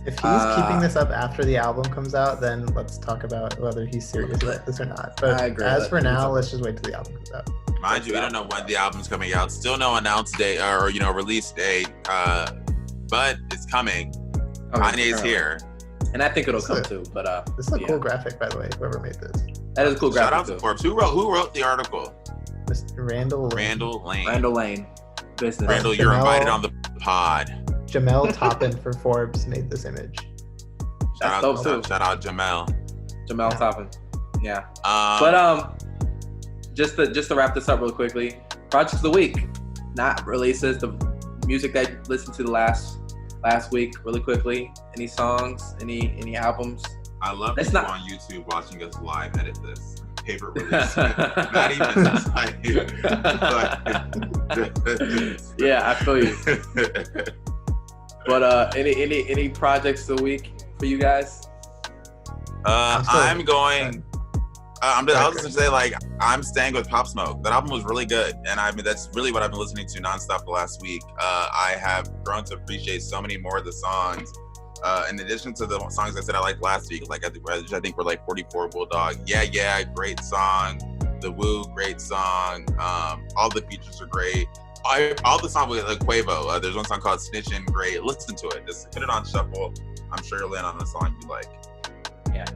If he's keeping this up after the album comes out, then let's talk about whether he's serious about this or not. But I agree. As for now, let's just wait till the album comes out. Mind you, we don't know when the album's coming out. Still no announced date or release date. But it's coming. Kanye's here. And I think it'll come too. But this is a cool graphic, by the way. Whoever made this. That is a cool graphic. Shout out to Forbes. Who wrote the article? Mr. Randall Lane. Randall Lane. Business. Randall, you're invited on the pod. Jamel Toppin for Forbes made this image. That's dope too. Shout out Jamel Toppin. Yeah. But just to wrap this up real quickly, projects of the week, not releases, the music that I listened to the last last week, really quickly? Any songs? Any albums? I love people on YouTube watching us live edit this. Favorite release. Not even yeah, I feel you. But any projects of the week for you guys? I'm going. I was just gonna say, like, I'm staying with Pop Smoke. That album was really good, and I mean that's really what I've been listening to nonstop the last week. I have grown to appreciate so many more of the songs. In addition to the songs I said I liked last week, like I think were like 44 Bulldog, yeah, great song. The Woo, great song. All the features are great. All the songs with like Quavo. There's one song called Snitchin', great. Listen to it. Just put it on shuffle. I'm sure you'll land on the song you like. Yeah.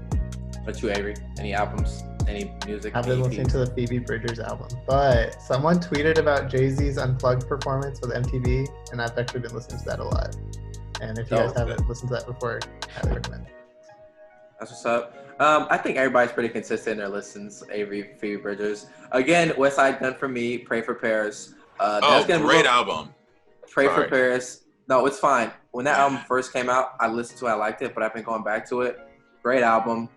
What you, Avery? Any albums? Any music? I've been listening to the Phoebe Bridgers album, but someone tweeted about Jay-Z's Unplugged performance with MTV, and I've actually been listening to that a lot. And if you guys haven't listened to that before, I highly recommend it. That's what's up. I think everybody's pretty consistent in their listens. Avery, Phoebe Bridgers. Again, West Side Gun for me. Pray for Paris. Great album. Pray for Paris. No, it's fine. When that album first came out, I listened to it. I liked it, but I've been going back to it. Great album.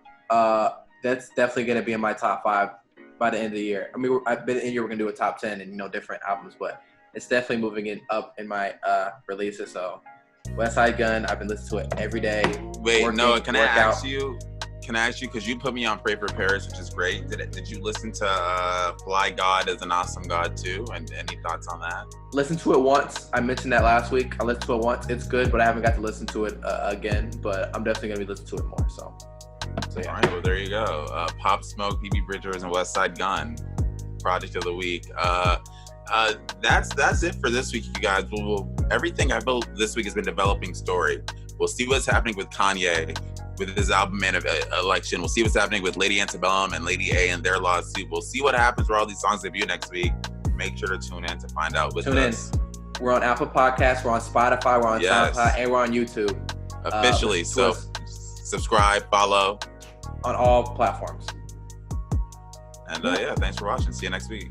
That's definitely going to be in my top 5 by the end of the year. I mean, I've been in here. We're going to do a top 10 and, different albums, but it's definitely moving up in my releases. So West Side Gun, I've been listening to it every day. Wait, Noah, can I ask you, because you put me on Pray for Paris, which is great. Did you listen to Fly God is an Awesome God too? And any thoughts on that? Listen to it once. I mentioned that last week. I listened to it once. It's good, but I haven't got to listen to it again. But I'm definitely going to be listening to it more. So yeah. All right, well, there you go. Pop Smoke, Phoebe Bridgers, and West Side Gun, project of the week. That's it for this week, you guys. Everything I built this week has been developing story. We'll see what's happening with Kanye with his album Man of Election. We'll see what's happening with Lady Antebellum and Lady A and their lawsuit. We'll see what happens where all these songs debut next week. Make sure to tune in to find out. Tune in. We're on Apple Podcasts. We're on Spotify. We're on SoundCloud, and we're on YouTube. Officially. So subscribe, follow on all platforms. And thanks for watching. See you next week.